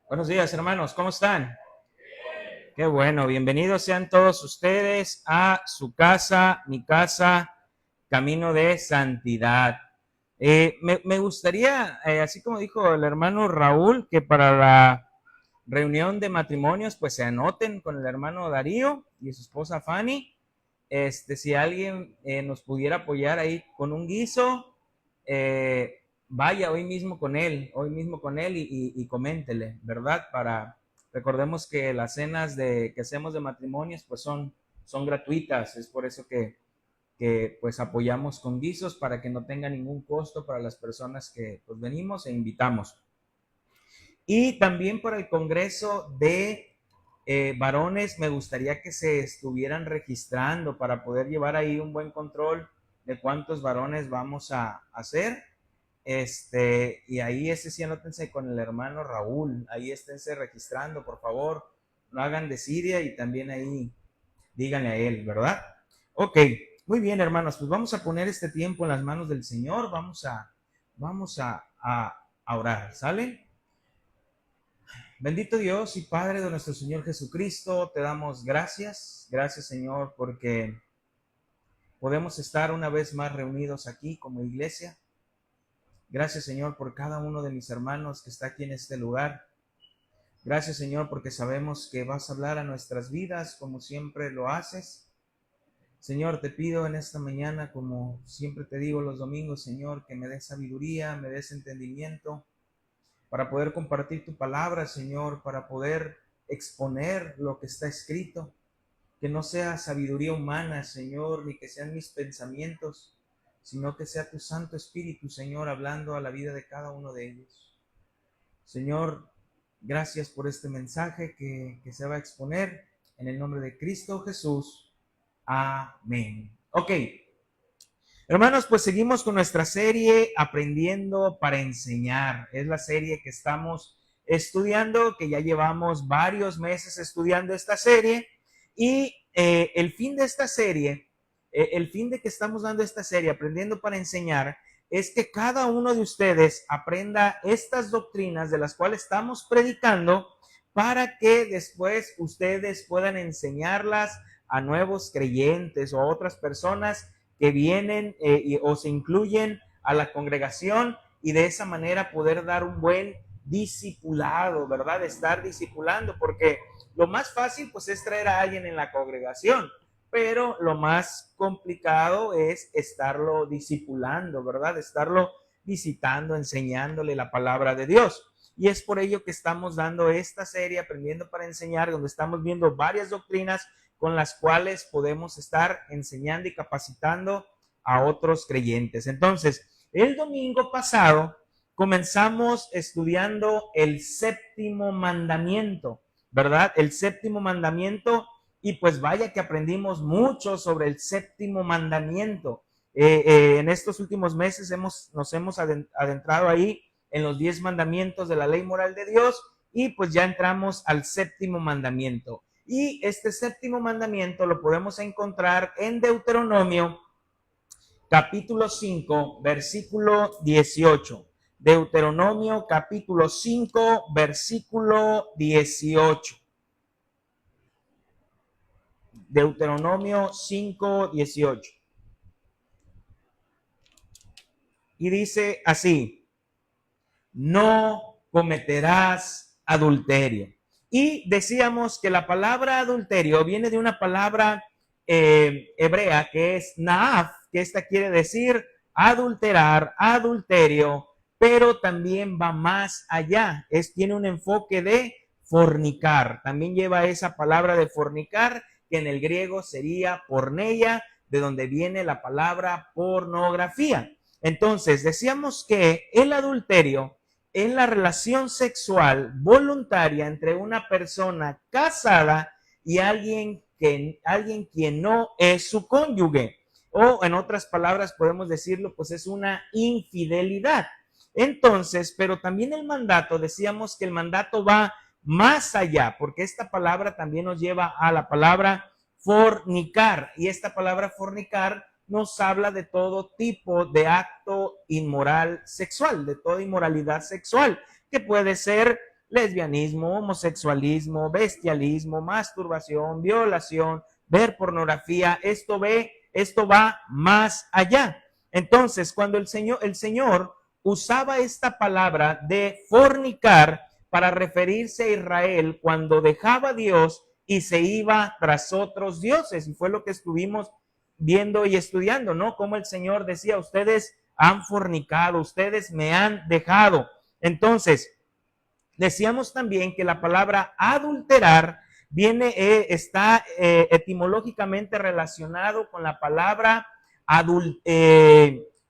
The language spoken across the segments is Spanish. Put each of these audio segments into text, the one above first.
Buenos días, hermanos, ¿cómo están? Qué bueno, bienvenidos sean todos ustedes a su casa, mi casa, Camino de Santidad. Me gustaría, así como dijo el hermano Raúl, que para la reunión de matrimonios, pues se anoten con el hermano Darío y su esposa Fanny. Si alguien nos pudiera apoyar ahí con un guiso, vaya hoy mismo con él y coméntele, ¿verdad? Recordemos que las cenas que hacemos de matrimonios pues son gratuitas, es por eso que pues apoyamos con guisos para que no tenga ningún costo para las personas que pues venimos e invitamos. Y también para el Congreso de varones, me gustaría que se estuvieran registrando para poder llevar ahí un buen control de cuántos varones vamos a hacer. Y ahí sí anótense con el hermano Raúl, ahí esténse registrando, por favor, no hagan desidia y también ahí díganle a él, ¿verdad? Ok, muy bien, hermanos, pues vamos a poner este tiempo en las manos del Señor, vamos a orar, ¿sale? Bendito Dios y Padre de nuestro Señor Jesucristo, te damos gracias. Gracias, Señor, porque podemos estar una vez más reunidos aquí como iglesia. Gracias, Señor, por cada uno de mis hermanos que está aquí en este lugar. Gracias, Señor, porque sabemos que vas a hablar a nuestras vidas como siempre lo haces. Señor, te pido en esta mañana, como siempre te digo los domingos, Señor, que me des sabiduría, me des entendimiento para poder compartir tu palabra, Señor, para poder exponer lo que está escrito, que no sea sabiduría humana, Señor, ni que sean mis pensamientos, sino que sea tu Santo Espíritu, Señor, hablando a la vida de cada uno de ellos. Señor, gracias por este mensaje que se va a exponer en el nombre de Cristo Jesús. Amén. Ok, hermanos, pues seguimos con nuestra serie Aprendiendo para Enseñar. Es la serie que estamos estudiando, que ya llevamos varios meses estudiando esta serie. Y el fin de esta serie, el fin de que estamos dando esta serie, Aprendiendo para Enseñar, es que cada uno de ustedes aprenda estas doctrinas de las cuales estamos predicando para que después ustedes puedan enseñarlas a nuevos creyentes o a otras personas que vienen o se incluyen a la congregación y de esa manera poder dar un buen discipulado, ¿verdad? Estar discipulando, porque lo más fácil pues es traer a alguien en la congregación, pero lo más complicado es estarlo discipulando, ¿verdad? Estarlo visitando, enseñándole la palabra de Dios. Y es por ello que estamos dando esta serie Aprendiendo para Enseñar, donde estamos viendo varias doctrinas con las cuales podemos estar enseñando y capacitando a otros creyentes. Entonces, el domingo pasado comenzamos estudiando el séptimo mandamiento, ¿verdad? El séptimo mandamiento, y pues vaya que aprendimos mucho sobre el séptimo mandamiento. En estos últimos meses nos hemos adentrado ahí en los 10 mandamientos de la ley moral de Dios y pues ya entramos al séptimo mandamiento. Y este séptimo mandamiento lo podemos encontrar en Deuteronomio capítulo 5, versículo 18. Deuteronomio capítulo 5, versículo 18. Deuteronomio 5, 18. Y dice así: no cometerás adulterio. Y decíamos que la palabra adulterio viene de una palabra hebrea que es naaf, que esta quiere decir adulterar, adulterio, pero también va más allá. Tiene un enfoque de fornicar. También lleva esa palabra de fornicar, que en el griego sería porneia, de donde viene la palabra pornografía. Entonces, decíamos que el adulterio es la relación sexual voluntaria entre una persona casada y alguien quien no es su cónyuge. O en otras palabras podemos decirlo, pues es una infidelidad. Entonces, pero también el mandato, decíamos que el mandato va más allá, porque esta palabra también nos lleva a la palabra fornicar. Y esta palabra fornicar nos habla de todo tipo de acto inmoral sexual, de toda inmoralidad sexual, que puede ser lesbianismo, homosexualismo, bestialismo, masturbación, violación, ver pornografía. Esto va más allá. Entonces, cuando el Señor usaba esta palabra de fornicar para referirse a Israel cuando dejaba a Dios y se iba tras otros dioses, y fue lo que estuvimos viendo y estudiando, ¿no? Como el Señor decía, ustedes han fornicado, ustedes me han dejado. Entonces, decíamos también que la palabra adulterar está etimológicamente relacionado con la palabra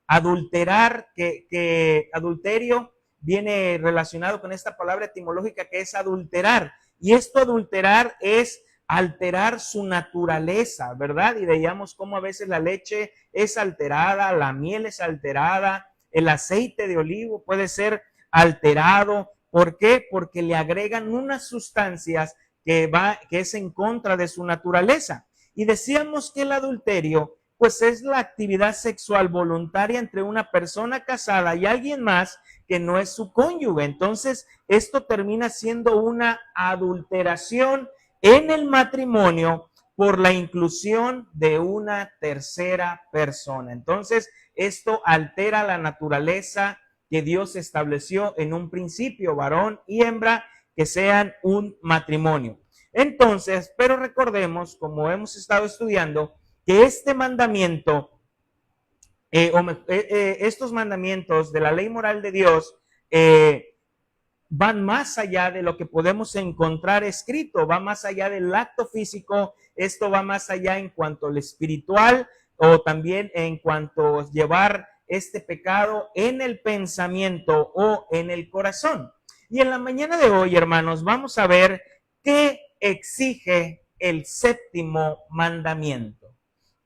adulterar, que adulterio viene relacionado con esta palabra etimológica que es adulterar. Y esto adulterar es alterar su naturaleza, ¿verdad? Y veíamos cómo a veces la leche es alterada, la miel es alterada, el aceite de olivo puede ser alterado. ¿Por qué? Porque le agregan unas sustancias que es en contra de su naturaleza. Y decíamos que el adulterio, pues es la actividad sexual voluntaria entre una persona casada y alguien más que no es su cónyuge. Entonces, esto termina siendo una adulteración en el matrimonio por la inclusión de una tercera persona. Entonces, esto altera la naturaleza que Dios estableció en un principio, varón y hembra, que sean un matrimonio. Entonces, pero recordemos, como hemos estado estudiando, que este mandamiento, estos mandamientos de la ley moral de Dios, van más allá de lo que podemos encontrar escrito, va más allá del acto físico, esto va más allá en cuanto al espiritual o también en cuanto a llevar este pecado en el pensamiento o en el corazón. Y en la mañana de hoy, hermanos, vamos a ver qué exige el séptimo mandamiento.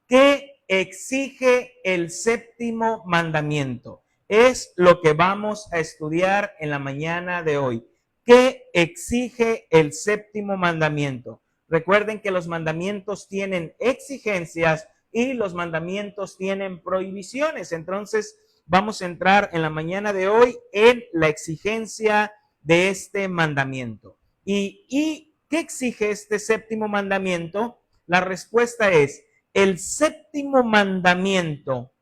¿Qué exige el séptimo mandamiento? Es lo que vamos a estudiar en la mañana de hoy. ¿Qué exige el séptimo mandamiento? Recuerden que los mandamientos tienen exigencias y los mandamientos tienen prohibiciones. Entonces, vamos a entrar en la mañana de hoy en la exigencia de este mandamiento. ¿Y qué exige este séptimo mandamiento? La respuesta es: el séptimo mandamiento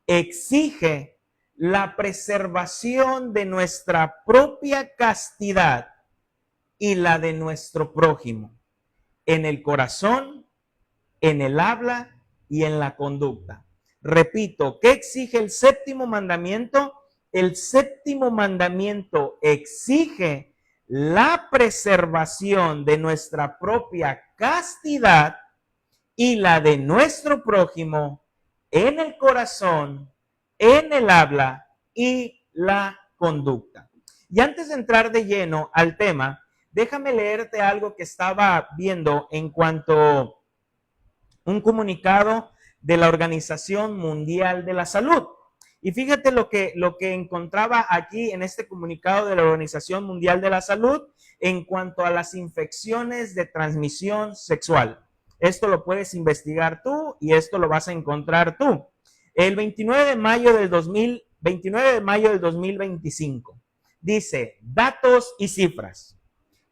exige la preservación de nuestra propia castidad y la de nuestro prójimo, en el corazón, en el habla y en la conducta. Repito, ¿qué exige el séptimo mandamiento? El séptimo mandamiento exige la preservación de nuestra propia castidad y la de nuestro prójimo en el corazón, en el habla y la conducta. Y antes de entrar de lleno al tema, déjame leerte algo que estaba viendo en cuanto a un comunicado de la Organización Mundial de la Salud. Y fíjate lo que encontraba aquí en este comunicado de la Organización Mundial de la Salud en cuanto a las infecciones de transmisión sexual. Esto lo puedes investigar tú y esto lo vas a encontrar tú. El 29 de mayo del 2025 dice: datos y cifras.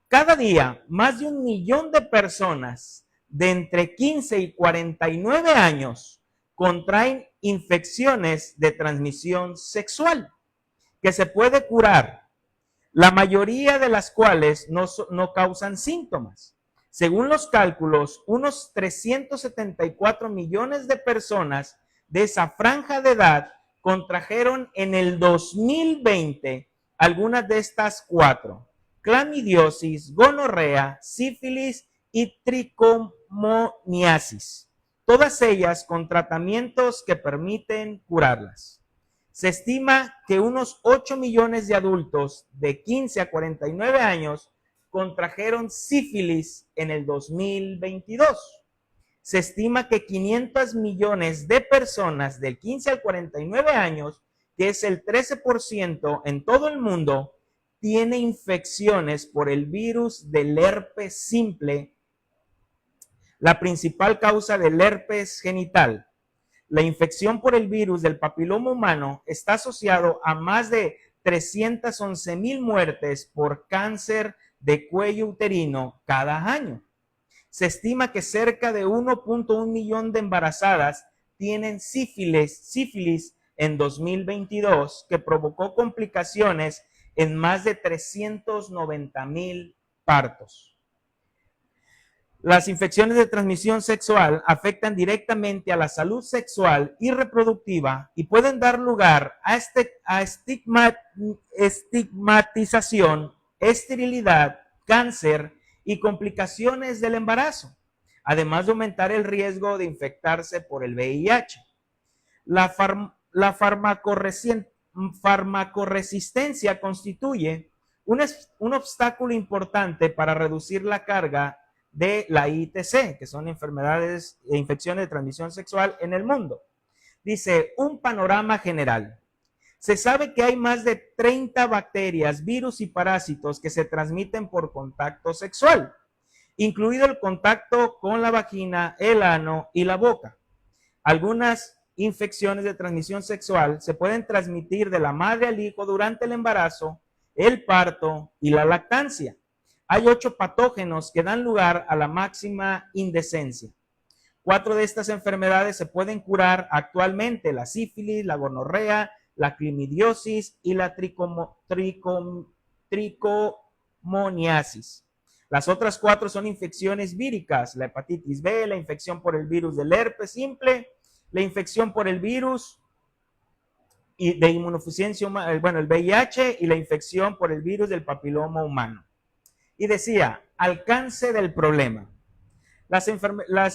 Cada día, más de 1 millón de personas de entre 15 y 49 años contraen infecciones de transmisión sexual que se puede curar, la mayoría de las cuales no causan síntomas. Según los cálculos, unos 374 millones de personas de esa franja de edad contrajeron en el 2020 algunas de estas 4: clamidiosis, gonorrea, sífilis y tricomoniasis, todas ellas con tratamientos que permiten curarlas. Se estima que unos 8 millones de adultos de 15 a 49 años contrajeron sífilis en el 2022. Se estima que 500 millones de personas de 15 a 49 años, que es el 13% en todo el mundo, tiene infecciones por el virus del herpes simple, la principal causa del herpes genital. La infección por el virus del papiloma humano está asociado a más de 311,000 muertes por cáncer de cuello uterino cada año. Se estima que cerca de 1.1 millón de embarazadas tienen sífilis en 2022, que provocó complicaciones en más de 390,000 partos. Las infecciones de transmisión sexual afectan directamente a la salud sexual y reproductiva y pueden dar lugar a estigmatización, esterilidad, cáncer y complicaciones del embarazo, además de aumentar el riesgo de infectarse por el VIH. La farmacoresistencia constituye un obstáculo importante para reducir la carga de la ITC, que son enfermedades e infecciones de transmisión sexual en el mundo. Dice, un panorama general. Se sabe que hay más de 30 bacterias, virus y parásitos que se transmiten por contacto sexual, incluido el contacto con la vagina, el ano y la boca. Algunas infecciones de transmisión sexual se pueden transmitir de la madre al hijo durante el embarazo, el parto y la lactancia. Hay 8 patógenos que dan lugar a la máxima indecencia. 4 de estas enfermedades se pueden curar actualmente: la sífilis, la gonorrea, la climidiosis y la tricomoniasis. Las otras 4 son infecciones víricas: la hepatitis B, la infección por el virus del herpes simple, la infección por el virus de inmunodeficiencia humana, el VIH, y la infección por el virus del papiloma humano. Y decía, alcance del problema. Las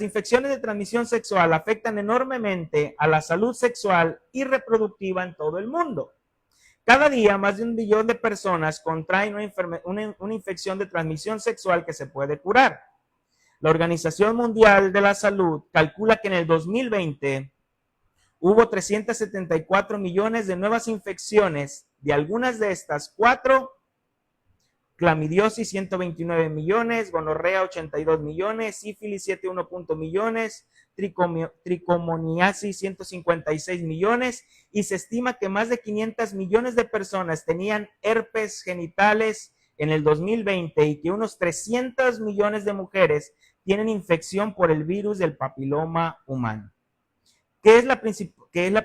infecciones de transmisión sexual afectan enormemente a la salud sexual y reproductiva en todo el mundo. Cada día, más de 1 billón de personas contraen una infección de transmisión sexual que se puede curar. La Organización Mundial de la Salud calcula que en el 2020 hubo 374 millones de nuevas infecciones, de algunas de estas 4, clamidiosis 129 millones, gonorrea 82 millones, sífilis 7,1 millones, tricomoniasis 156 millones, y se estima que más de 500 millones de personas tenían herpes genitales en el 2020 y que unos 300 millones de mujeres tienen infección por el virus del papiloma humano. ¿Qué es la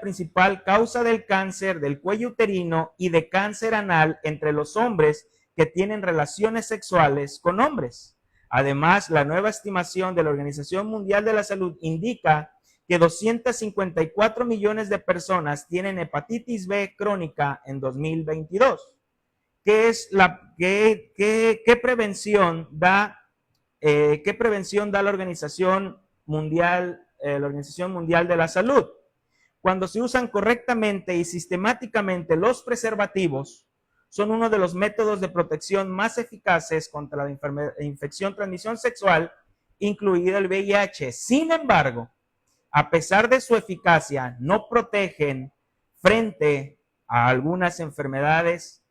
principal causa del cáncer del cuello uterino y de cáncer anal entre los hombres que tienen relaciones sexuales con hombres? Además, la nueva estimación de la Organización Mundial de la Salud indica que 254 millones de personas tienen hepatitis B crónica en 2022. ¿Qué prevención da la Organización Mundial de la Salud? Cuando se usan correctamente y sistemáticamente, los preservativos son uno de los métodos de protección más eficaces contra la infección transmisión sexual, incluido el VIH. Sin embargo, a pesar de su eficacia, no protegen frente a algunas enfermedades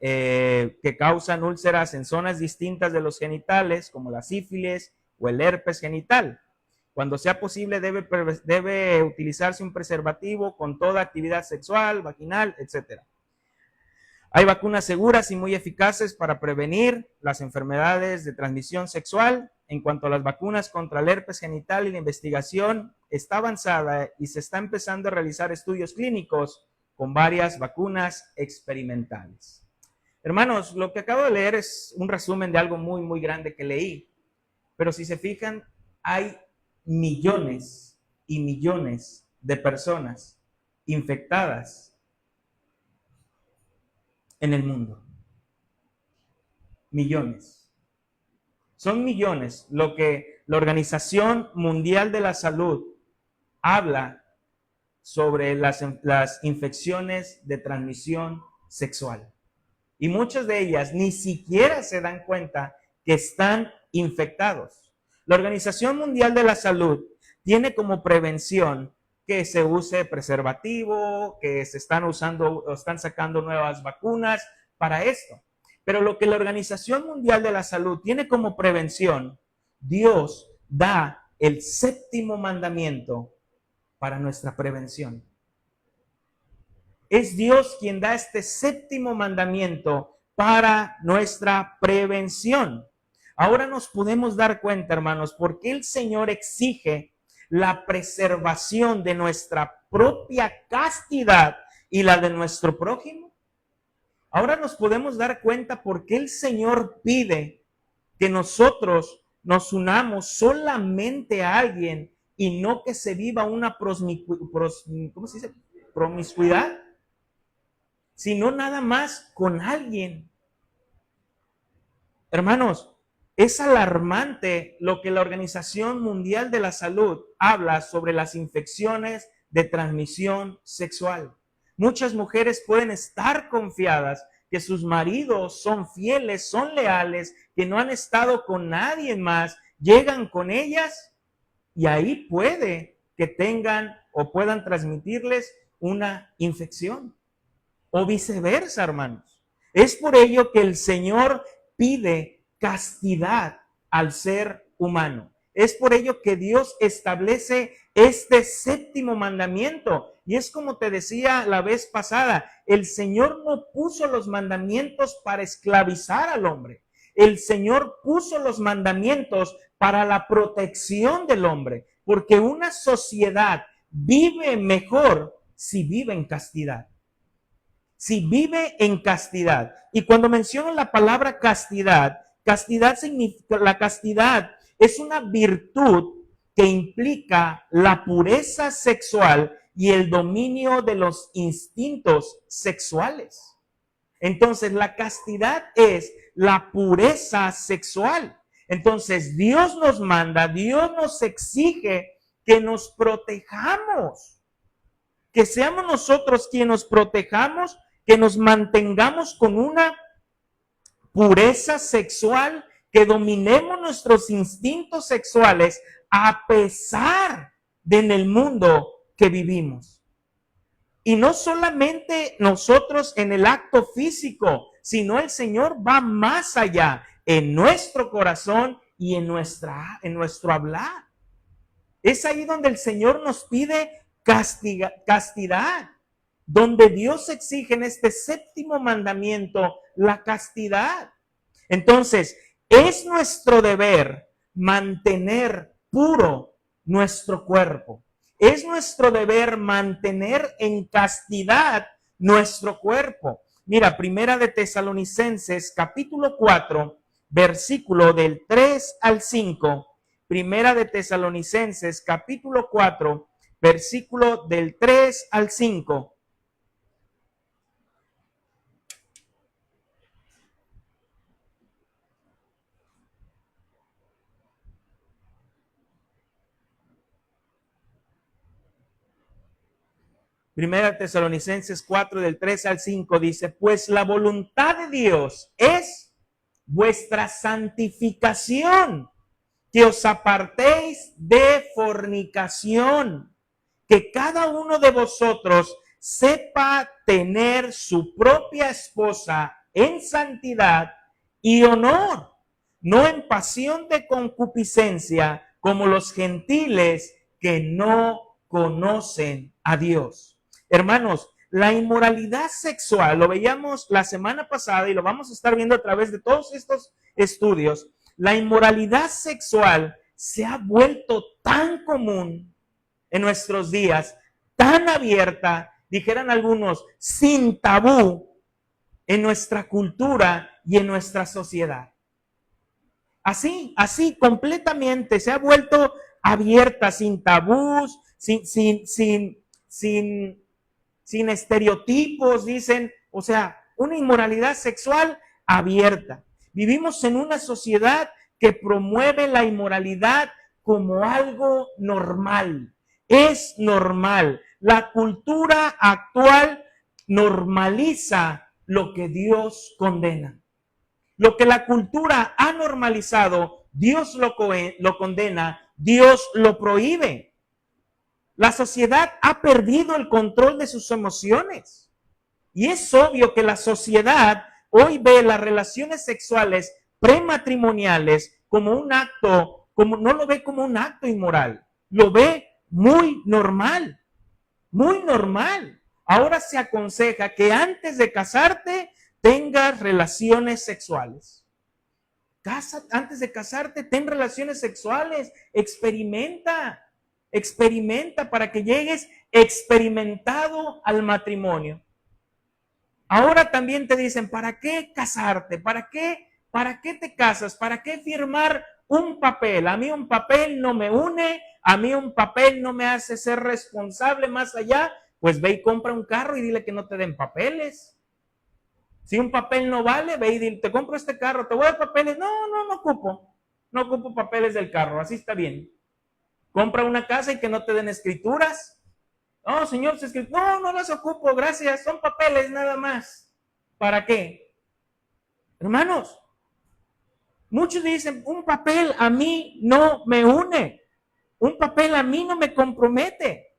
que causan úlceras en zonas distintas de los genitales, como la sífilis o el herpes genital. Cuando sea posible, debe utilizarse un preservativo con toda actividad sexual, vaginal, etc. Hay vacunas seguras y muy eficaces para prevenir las enfermedades de transmisión sexual. En cuanto a las vacunas contra el herpes genital, la investigación está avanzada y se está empezando a realizar estudios clínicos con varias vacunas experimentales. Hermanos, lo que acabo de leer es un resumen de algo muy, muy grande que leí. Pero si se fijan, hay millones y millones de personas infectadas en el mundo. Millones. Son millones lo que la Organización Mundial de la Salud habla sobre las infecciones de transmisión sexual. Y muchas de ellas ni siquiera se dan cuenta que están infectados. La Organización Mundial de la Salud tiene como prevención que se use preservativo, que se están usando o están sacando nuevas vacunas para esto. Pero lo que la Organización Mundial de la Salud tiene como prevención, Dios da el 7º mandamiento para nuestra prevención. Es Dios quien da este séptimo mandamiento para nuestra prevención. Ahora nos podemos dar cuenta, hermanos, por qué el Señor exige la preservación de nuestra propia castidad y la de nuestro prójimo. Ahora nos podemos dar cuenta por qué el Señor pide que nosotros nos unamos solamente a alguien y no que se viva una promiscuidad, sino nada más con alguien. Hermanos, es alarmante lo que la Organización Mundial de la Salud habla sobre las infecciones de transmisión sexual. Muchas mujeres pueden estar confiadas que sus maridos son fieles, son leales, que no han estado con nadie más, llegan con ellas y ahí puede que tengan o puedan transmitirles una infección. O viceversa, hermanos. Es por ello que el Señor pide castidad al ser humano. Es por ello que Dios establece este séptimo mandamiento. Y es como te decía la vez pasada, el Señor no puso los mandamientos para esclavizar al hombre. El Señor puso los mandamientos para la protección del hombre, porque una sociedad vive mejor si vive en castidad. Si vive en castidad. Y cuando menciono la palabra castidad, castidad significa, la castidad es una virtud que implica la pureza sexual y el dominio de los instintos sexuales. Entonces, la castidad es la pureza sexual. Entonces, Dios nos manda, Dios nos exige que nos protejamos, que seamos nosotros quienes nos protejamos, que nos mantengamos con una pureza sexual, que dominemos nuestros instintos sexuales a pesar de en el mundo que vivimos. Y no solamente nosotros en el acto físico, sino el Señor va más allá en nuestro corazón y en nuestro hablar. Es ahí donde el Señor nos pide castidad, donde Dios exige en este séptimo mandamiento la castidad. Entonces, es nuestro deber mantener puro nuestro cuerpo. Es nuestro deber mantener en castidad nuestro cuerpo. Mira, Primera de Tesalonicenses, capítulo 4, versículo del 3 al 5. Primera de Tesalonicenses, capítulo 4, versículo del 3 al 5. Primera Tesalonicenses 4 del 3 al 5 dice, pues la voluntad de Dios es vuestra santificación, que os apartéis de fornicación, que cada uno de vosotros sepa tener su propia esposa en santidad y honor, no en pasión de concupiscencia como los gentiles que no conocen a Dios. Hermanos, la inmoralidad sexual, lo veíamos la semana pasada y lo vamos a estar viendo a través de todos estos estudios. La inmoralidad sexual se ha vuelto tan común en nuestros días, tan abierta, dijeran algunos, sin tabú en nuestra cultura y en nuestra sociedad. Así, completamente se ha vuelto abierta, sin tabús, sin estereotipos, dicen, o sea, una inmoralidad sexual abierta. Vivimos en una sociedad que promueve la inmoralidad como algo normal. Es normal. La cultura actual normaliza lo que Dios condena. Lo que la cultura ha normalizado, Dios lo condena, Dios lo prohíbe. La sociedad ha perdido el control de sus emociones. Y es obvio que la sociedad hoy ve las relaciones sexuales prematrimoniales como un acto, no lo ve como un acto inmoral, lo ve muy normal, muy normal. ahora se aconseja que antes de casarte tengas relaciones sexuales. Antes de casarte, ten relaciones sexuales, experimenta para que llegues experimentado al matrimonio. Ahora también te dicen, ¿para qué casarte? ¿Para qué te casas? ¿Para qué firmar un papel? A mí un papel no me une, a mí un papel no me hace ser responsable más allá. Pues ve y compra un carro y dile que no te den papeles. Si un papel no vale, ve y dile, te compro este carro, te voy a dar papeles. No ocupo. No ocupo papeles del carro, así está bien. Compra una casa y que no te den escrituras. No, señor, no las ocupo, gracias, son papeles nada más. ¿Para qué? Hermanos, muchos dicen, un papel a mí no me une, un papel a mí no me compromete.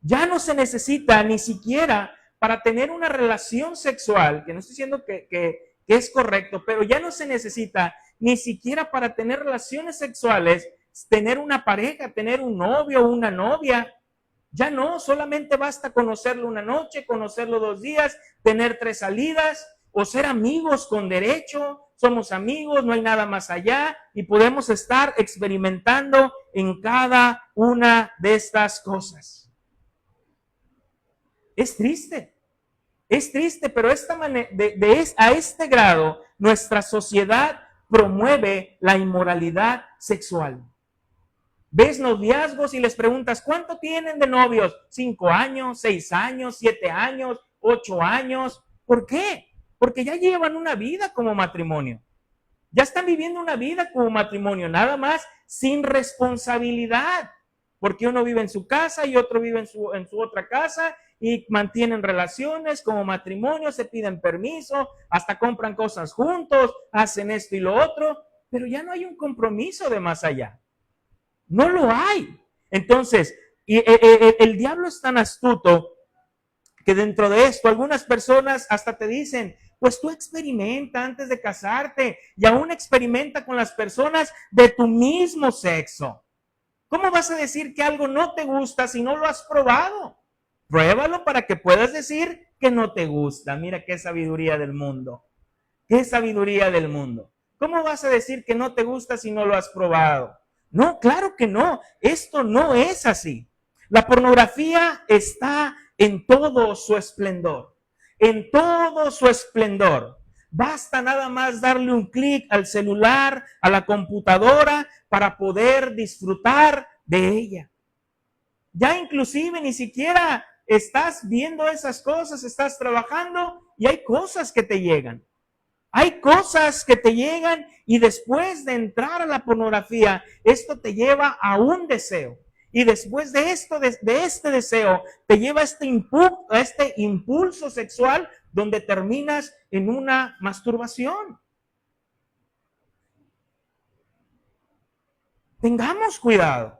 Ya no se necesita ni siquiera para tener una relación sexual, que no estoy diciendo que es correcto, pero ya no se necesita ni siquiera para tener relaciones sexuales, tener una pareja, tener un novio o una novia. Ya no, solamente basta conocerlo una noche, conocerlo 2 días, tener 3 salidas o ser amigos con derecho. Somos amigos, no hay nada más allá y podemos estar experimentando en cada una de estas cosas. Es triste, pero a este grado nuestra sociedad promueve la inmoralidad sexual. Ves noviazgos y les preguntas, ¿cuánto tienen de novios? 5 años, 6 años, 7 años, 8 años. ¿Por qué? Porque ya llevan una vida como matrimonio. Ya están viviendo una vida como matrimonio, nada más sin responsabilidad. Porque uno vive en su casa y otro vive en su otra casa y mantienen relaciones como matrimonio, se piden permiso, hasta compran cosas juntos, hacen esto y lo otro, pero ya no hay un compromiso de más allá. No lo hay. Entonces, el diablo es tan astuto que dentro de esto algunas personas hasta te dicen, pues tú experimenta antes de casarte y aún experimenta con las personas de tu mismo sexo. ¿Cómo vas a decir que algo no te gusta si no lo has probado? Pruébalo para que puedas decir que no te gusta. Mira qué sabiduría del mundo. Qué sabiduría del mundo. ¿Cómo vas a decir que no te gusta si no lo has probado? No, claro que no. Esto no es así. La pornografía está en todo su esplendor. En todo su esplendor. Basta nada más darle un clic al celular, a la computadora, para poder disfrutar de ella. Ya inclusive ni siquiera estás viendo esas cosas, estás trabajando y hay cosas que te llegan. Hay cosas que te llegan y después de entrar a la pornografía, esto te lleva a un deseo. Y después de esto, de este deseo, te lleva a este impulso sexual donde terminas en una masturbación. Tengamos cuidado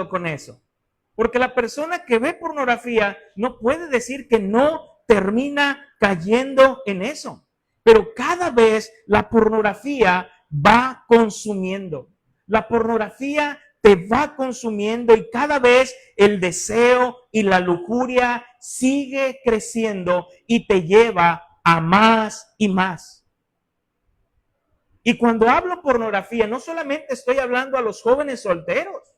con eso. Porque la persona que ve pornografía no puede decir que no termina cayendo en eso. Pero cada vez la pornografía va consumiendo. La pornografía te va consumiendo y cada vez el deseo y la lujuria sigue creciendo y te lleva a más y más. Y cuando hablo pornografía, no solamente estoy hablando a los jóvenes solteros.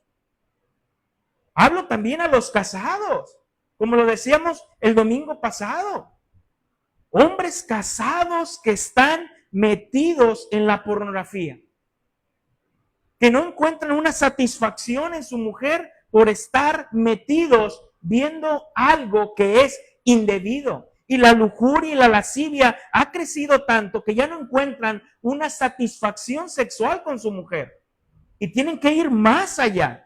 Hablo también a los casados, como lo decíamos el domingo pasado. Hombres casados que están metidos en la pornografía, que no encuentran una satisfacción en su mujer por estar metidos viendo algo que es indebido. Y la lujuria y la lascivia ha crecido tanto que ya no encuentran una satisfacción sexual con su mujer. Y tienen que ir más allá.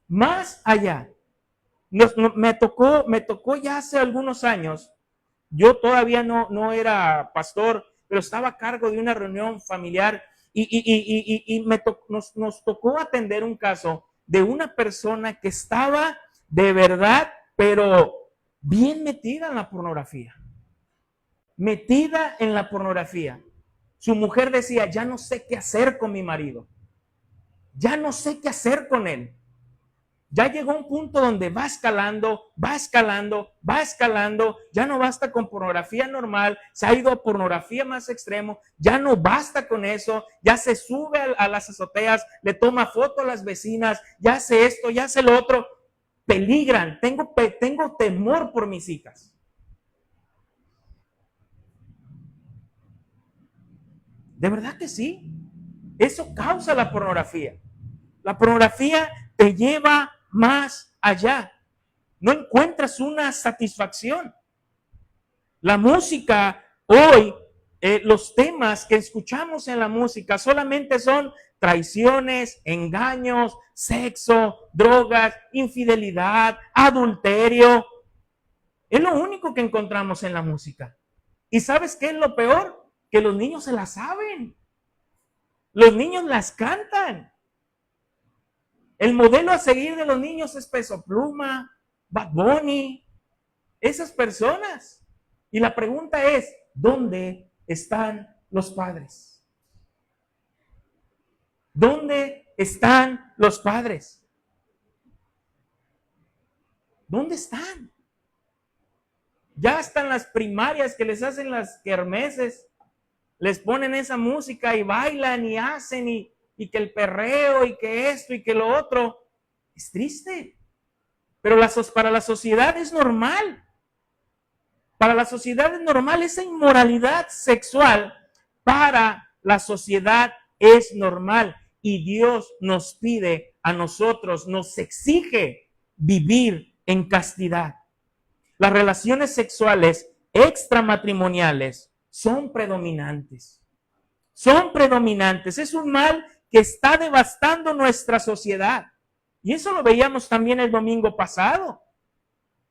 Más allá. Me tocó ya hace algunos años. Yo todavía no era pastor, pero estaba a cargo de una reunión familiar y nos tocó atender un caso de una persona que estaba de verdad, pero bien metida en la pornografía. Metida en la pornografía. Su mujer decía, ya no sé qué hacer con mi marido. Ya no sé qué hacer con él. Ya llegó un punto donde va escalando, va escalando, va escalando, ya no basta con pornografía normal, se ha ido a pornografía más extremo, ya no basta con eso, ya se sube a las azoteas, le toma foto a las vecinas, ya hace esto, ya hace lo otro. Peligran, tengo temor por mis hijas. De verdad que sí, eso causa la pornografía. La pornografía te lleva más allá. No encuentras una satisfacción. La música hoy, los temas que escuchamos en la música solamente son traiciones, engaños, sexo, drogas, infidelidad, adulterio. Es lo único que encontramos en la música. ¿Y sabes qué es lo peor? Que los niños se la saben. Los niños las cantan. El modelo a seguir de los niños es Peso Pluma, Bad Bunny, esas personas. Y la pregunta es, ¿dónde están los padres? ¿Dónde están los padres? ¿Dónde están? Ya están las primarias que les hacen las kermeses, les ponen esa música y bailan y hacen y que el perreo y que esto y que lo otro. Es triste. Pero para la sociedad es normal. Para la sociedad es normal esa inmoralidad sexual. Para la sociedad es normal. Y Dios nos pide a nosotros, nos exige vivir en castidad. Las relaciones sexuales extramatrimoniales son predominantes. Son predominantes. Es un mal que está devastando nuestra sociedad. Y eso lo veíamos también el domingo pasado.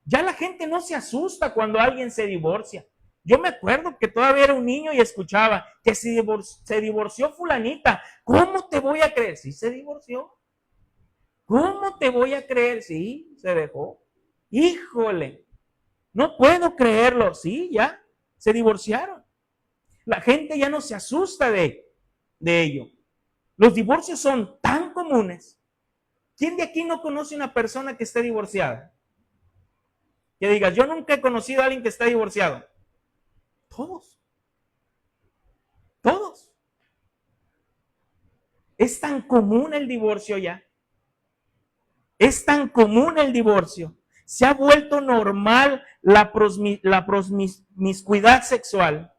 Ya la gente no se asusta cuando alguien se divorcia. Yo me acuerdo que todavía era un niño y escuchaba que se divorció fulanita. ¿Cómo te voy a creer? Sí, se divorció. ¿Cómo te voy a creer? Sí, se dejó. Híjole, no puedo creerlo. Sí, ya, se divorciaron. La gente ya no se asusta de ello. Los divorcios son tan comunes. ¿Quién de aquí no conoce una persona que esté divorciada? Que digas, yo nunca he conocido a alguien que está divorciado. Todos. Todos. Es tan común el divorcio ya. Es tan común el divorcio. Se ha vuelto normal la promiscuidad sexual.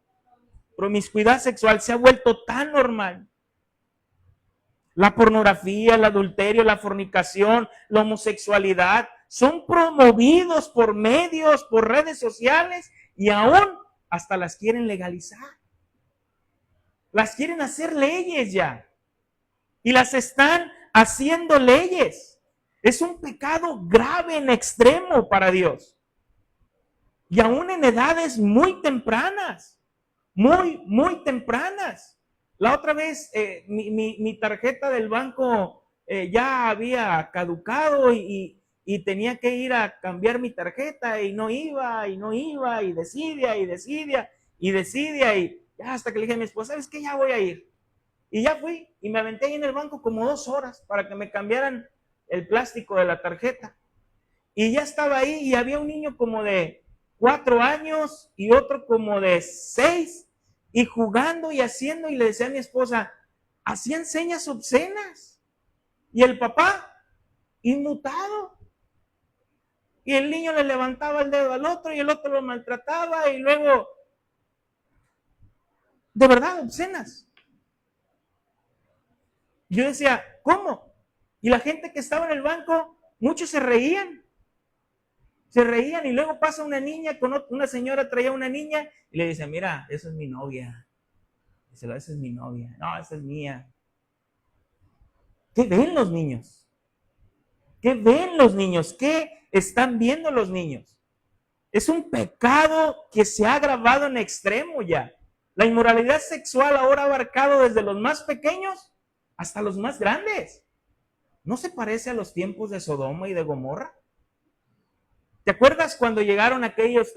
Promiscuidad sexual se ha vuelto tan normal. La pornografía, el adulterio, la fornicación, la homosexualidad son promovidos por medios, por redes sociales y aún hasta las quieren legalizar. Las quieren hacer leyes ya. Y las están haciendo leyes. Es un pecado grave en extremo para Dios. Y aún en edades muy tempranas. Muy tempranas. La otra vez mi tarjeta del banco ya había caducado y tenía que ir a cambiar mi tarjeta y no iba y decidía y ya hasta que le dije a mi esposa, ¿sabes qué? Ya voy a ir. Y ya fui y me aventé ahí en el banco como 2 horas para que me cambiaran el plástico de la tarjeta. Y ya estaba ahí y había un niño como de 4 años y otro como de 6 y jugando y haciendo, y le decía a mi esposa, hacían señas obscenas. Y el papá, inmutado. Y el niño le levantaba el dedo al otro y el otro lo maltrataba y luego, de verdad, obscenas. Yo decía, ¿cómo? Y la gente que estaba en el banco, muchos se reían. Se reían y luego pasa una niña, una señora traía una niña y le dice, mira, esa es mi novia. Dice, esa es mi novia. No, esa es mía. ¿Qué ven los niños? ¿Qué ven los niños? ¿Qué están viendo los niños? Es un pecado que se ha agravado en extremo ya. La inmoralidad sexual ahora ha abarcado desde los más pequeños hasta los más grandes. ¿No se parece a los tiempos de Sodoma y de Gomorra? ¿Te acuerdas cuando llegaron aquellos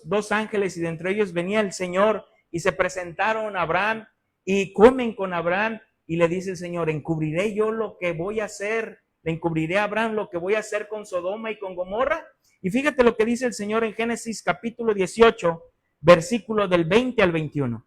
2 ángeles y de entre ellos venía el Señor y se presentaron a Abraham y comen con Abraham y le dice el Señor, encubriré yo lo que voy a hacer, le encubriré a Abraham lo que voy a hacer con Sodoma y con Gomorra. Y fíjate lo que dice el Señor en Génesis capítulo 18, versículo del 20 al 21.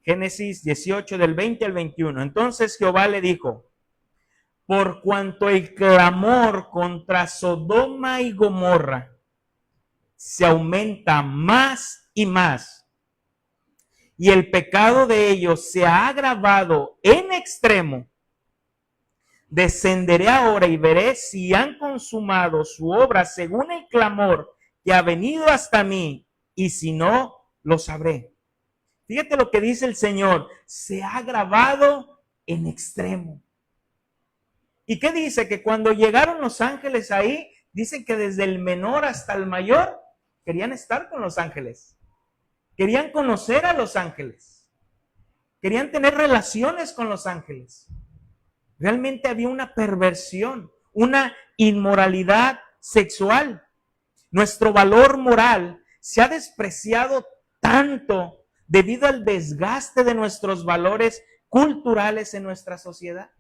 Génesis 18 del 20 al 21. Entonces Jehová le dijo: por cuanto el clamor contra Sodoma y Gomorra se aumenta más y más, y el pecado de ellos se ha agravado en extremo, descenderé ahora y veré si han consumado su obra según el clamor que ha venido hasta mí, y si no, lo sabré. Fíjate lo que dice el Señor: se ha agravado en extremo. ¿Y qué dice? Que cuando llegaron los ángeles ahí, dicen que desde el menor hasta el mayor querían estar con los ángeles. Querían conocer a los ángeles. Querían tener relaciones con los ángeles. Realmente había una perversión, una inmoralidad sexual. Nuestro valor moral se ha despreciado tanto debido al desgaste de nuestros valores culturales en nuestra sociedad.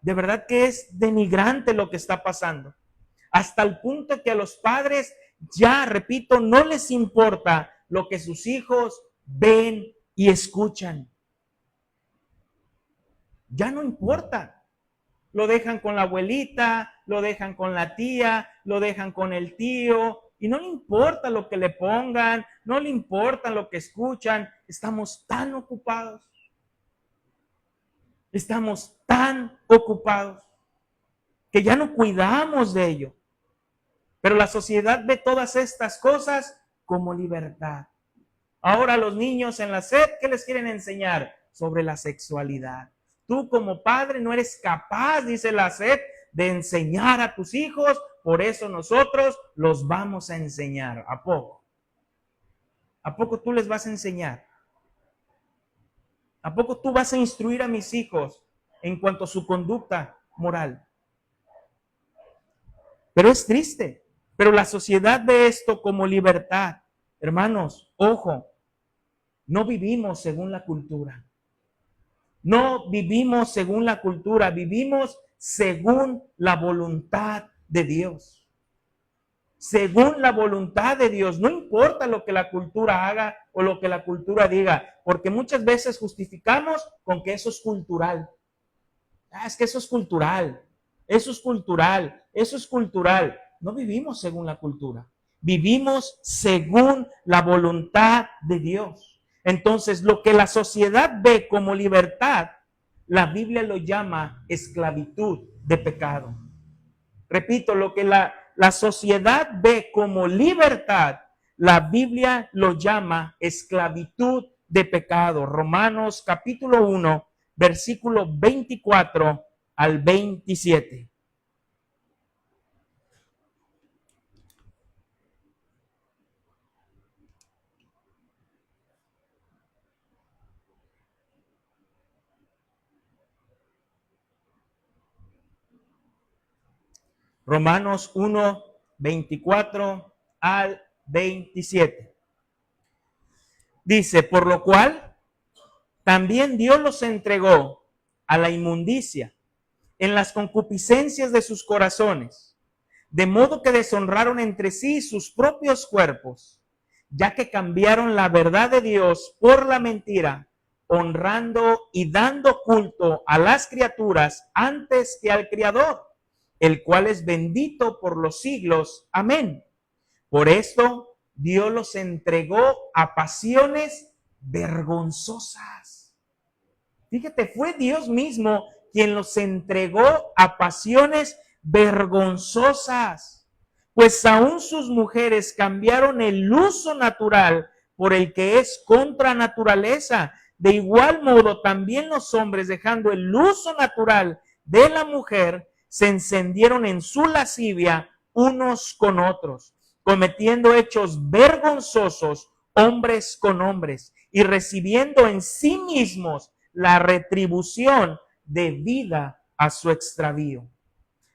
De verdad que es denigrante lo que está pasando. Hasta el punto que a los padres, ya repito, no les importa lo que sus hijos ven y escuchan. Ya no importa. Lo dejan con la abuelita, lo dejan con la tía, lo dejan con el tío, y no le importa lo que le pongan, no le importa lo que escuchan. Estamos tan ocupados. Estamos tan ocupados que ya no cuidamos de ello. Pero la sociedad ve todas estas cosas como libertad. Ahora los niños en la SED, ¿qué les quieren enseñar? Sobre la sexualidad. Tú como padre no eres capaz, dice la SED, de enseñar a tus hijos, por eso nosotros los vamos a enseñar. ¿A poco? ¿A poco tú les vas a enseñar? ¿A poco tú vas a instruir a mis hijos en cuanto a su conducta moral? Pero es triste. Pero la sociedad ve esto como libertad. Hermanos, ojo, no vivimos según la cultura. No vivimos según la cultura, vivimos según la voluntad de Dios. Según la voluntad de Dios. No importa lo que la cultura haga o lo que la cultura diga, porque muchas veces justificamos con que eso es cultural. Es que eso es cultural, eso es cultural, eso es cultural. No vivimos según la cultura, vivimos según la voluntad de Dios. Entonces, lo que la sociedad ve como libertad, la Biblia lo llama esclavitud de pecado. Repito, lo que la sociedad ve como libertad, la Biblia lo llama esclavitud de pecado. Romanos capítulo 1, versículo 24 al 27. Romanos 1, 24 al 27. Dice, por lo cual también Dios los entregó a la inmundicia en las concupiscencias de sus corazones, de modo que deshonraron entre sí sus propios cuerpos, ya que cambiaron la verdad de Dios por la mentira, honrando y dando culto a las criaturas antes que al Creador, el cual es bendito por los siglos. Amén. Por esto Dios los entregó a pasiones vergonzosas. Fíjate, fue Dios mismo quien los entregó a pasiones vergonzosas, pues aún sus mujeres cambiaron el uso natural por el que es contra naturaleza. De igual modo, también los hombres, dejando el uso natural de la mujer, se encendieron en su lascivia unos con otros, cometiendo hechos vergonzosos hombres con hombres y recibiendo en sí mismos la retribución debida a su extravío.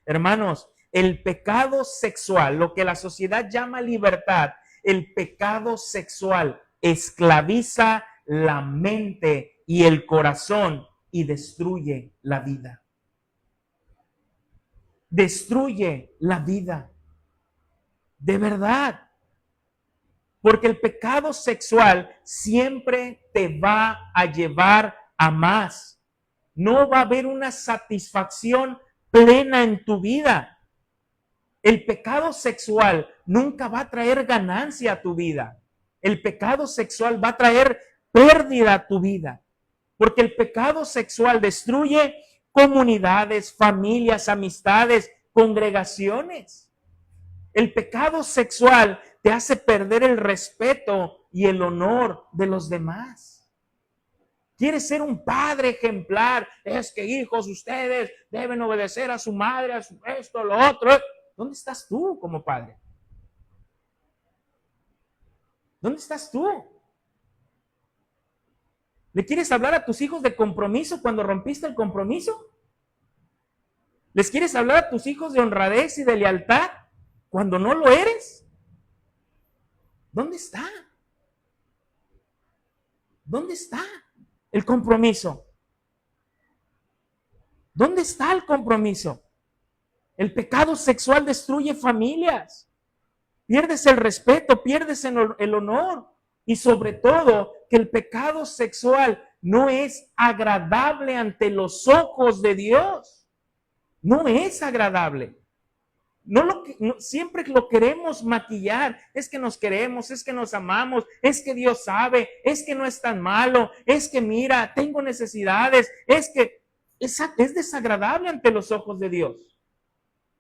Hermanos, el pecado sexual, lo que la sociedad llama libertad, el pecado sexual esclaviza la mente y el corazón y destruye la vida. Destruye la vida. De verdad. Porque el pecado sexual siempre te va a llevar a más. No va a haber una satisfacción plena en tu vida. El pecado sexual nunca va a traer ganancia a tu vida. El pecado sexual va a traer pérdida a tu vida. Porque el pecado sexual destruye comunidades, familias, amistades, congregaciones. El pecado sexual te hace perder el respeto y el honor de los demás. ¿Quieres ser un padre ejemplar? Es que, hijos, ustedes deben obedecer a su madre, a su esto, lo otro. ¿Dónde estás tú como padre? ¿Dónde estás tú? ¿Le quieres hablar a tus hijos de compromiso cuando rompiste el compromiso? ¿Les quieres hablar a tus hijos de honradez y de lealtad cuando no lo eres? ¿Dónde está? ¿Dónde está el compromiso? ¿Dónde está el compromiso? El pecado sexual destruye familias. Pierdes el respeto, pierdes el honor. Y sobre todo, que el pecado sexual no es agradable ante los ojos de Dios. No es agradable. Siempre lo queremos maquillar. Es que nos queremos, es que nos amamos, es que Dios sabe, es que no es tan malo, es que mira, tengo necesidades, es que es desagradable ante los ojos de Dios.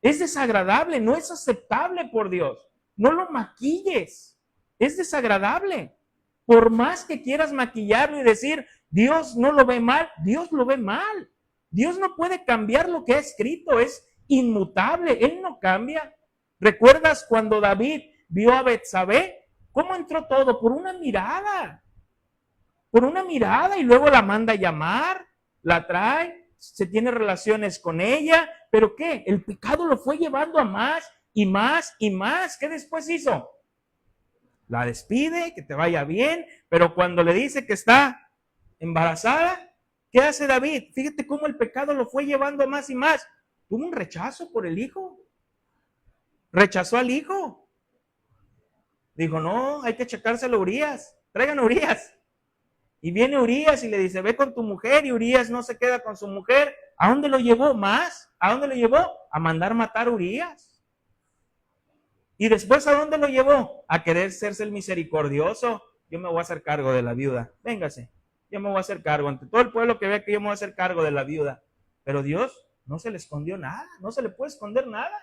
Es desagradable, no es aceptable por Dios. No lo maquilles. Es desagradable. Por más que quieras maquillarlo y decir, Dios no lo ve mal, Dios lo ve mal. Dios no puede cambiar lo que ha escrito, es inmutable, Él no cambia. ¿Recuerdas cuando David vio a Betsabé? ¿Cómo entró todo? Por una mirada. Por una mirada y luego la manda a llamar, la trae, se tiene relaciones con ella, pero ¿qué? El pecado lo fue llevando a más y más y más. ¿Qué después hizo? La despide, que te vaya bien, pero cuando le dice que está embarazada, ¿qué hace David? Fíjate cómo el pecado lo fue llevando más y más. Tuvo un rechazo por el hijo. Rechazó al hijo. Dijo, no, hay que checárselo a Urías. Traigan a Urías. Y viene Urías y le dice, ve con tu mujer, y Urías no se queda con su mujer. ¿A dónde lo llevó? Más. ¿A dónde lo llevó? A mandar matar a Urías. ¿Y después a dónde lo llevó? A querer serse el misericordioso. Yo me voy a hacer cargo de la viuda. Véngase, yo me voy a hacer cargo. Ante todo el pueblo que vea que yo me voy a hacer cargo de la viuda. Pero Dios no se le escondió nada. No se le puede esconder nada.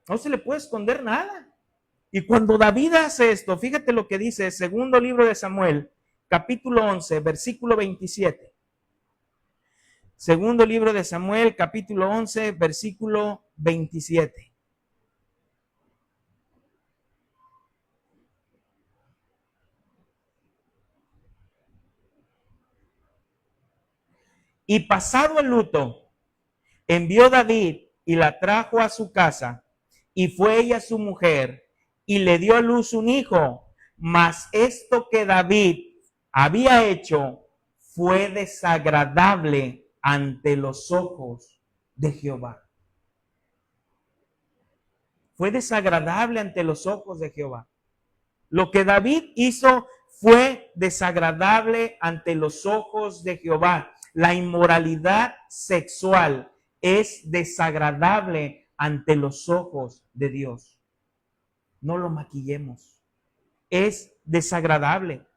No se le puede esconder nada. Y cuando David hace esto, fíjate lo que dice, segundo libro de Samuel, capítulo 11, versículo 27. Segundo libro de Samuel, capítulo 11, versículo 27. Y pasado el luto, envió David y la trajo a su casa, y fue ella su mujer, y le dio a luz un hijo. Mas esto que David había hecho fue desagradable ante los ojos de Jehová. Fue desagradable ante los ojos de Jehová. Lo que David hizo fue desagradable ante los ojos de Jehová. La inmoralidad sexual es desagradable ante los ojos de Dios. No lo maquillemos. Es desagradable.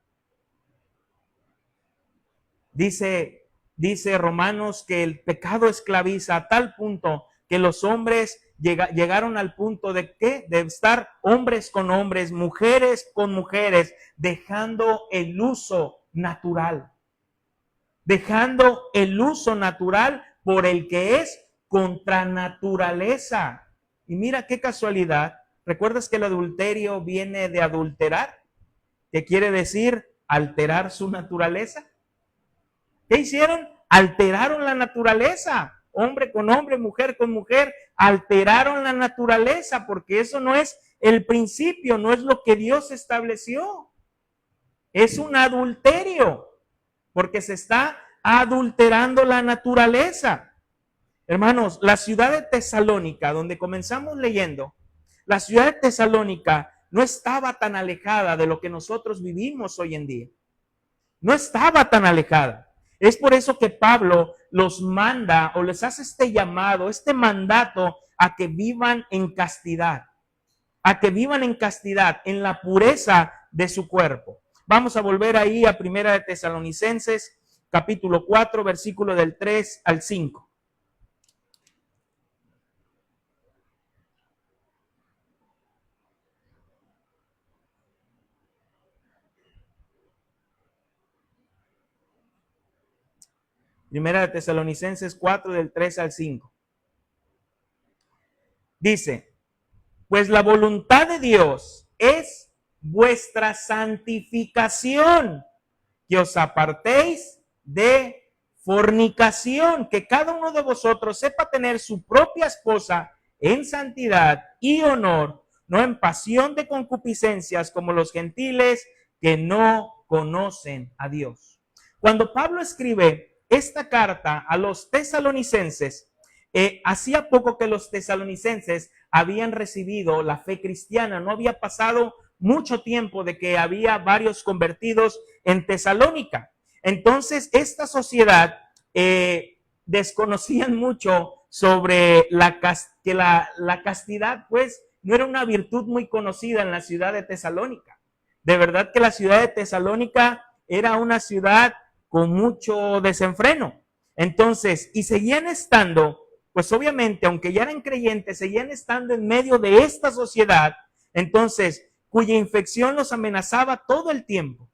Dice Romanos que el pecado esclaviza a tal punto que los hombres llegaron al punto de ¿qué? De estar hombres con hombres, mujeres con mujeres, dejando el uso natural. Dejando el uso natural por el que es contra naturaleza. Y mira qué casualidad. ¿Recuerdas que el adulterio viene de adulterar? ¿Qué quiere decir? Alterar su naturaleza. ¿Qué hicieron? Alteraron la naturaleza. Hombre con hombre, mujer con mujer, alteraron la naturaleza, porque eso no es el principio, no es lo que Dios estableció. Es un adulterio, porque se está adulterando la naturaleza. Hermanos, la ciudad de Tesalónica, donde comenzamos leyendo, la ciudad de Tesalónica no estaba tan alejada de lo que nosotros vivimos hoy en día. No estaba tan alejada. Es por eso que Pablo los manda o les hace este llamado, este mandato a que vivan en castidad, en la pureza de su cuerpo. Vamos a volver ahí a Primera de Tesalonicenses, capítulo 4, versículo del 3 al 5. Primera de Tesalonicenses 4, del 3 al 5. Dice, pues la voluntad de Dios es vuestra santificación, que os apartéis de fornicación, que cada uno de vosotros sepa tener su propia esposa en santidad y honor, no en pasión de concupiscencias como los gentiles que no conocen a Dios. Cuando Pablo escribe esta carta a los tesalonicenses, hacía poco que los tesalonicenses habían recibido la fe cristiana, no había pasado mucho tiempo de que había varios convertidos en Tesalónica. Entonces, esta sociedad desconocían mucho sobre que la castidad, pues, no era una virtud muy conocida en la ciudad de Tesalónica. De verdad que la ciudad de Tesalónica era una ciudad con mucho desenfreno. Entonces, y seguían estando, pues obviamente, aunque ya eran creyentes, seguían estando en medio de esta sociedad, entonces, cuya infección los amenazaba todo el tiempo.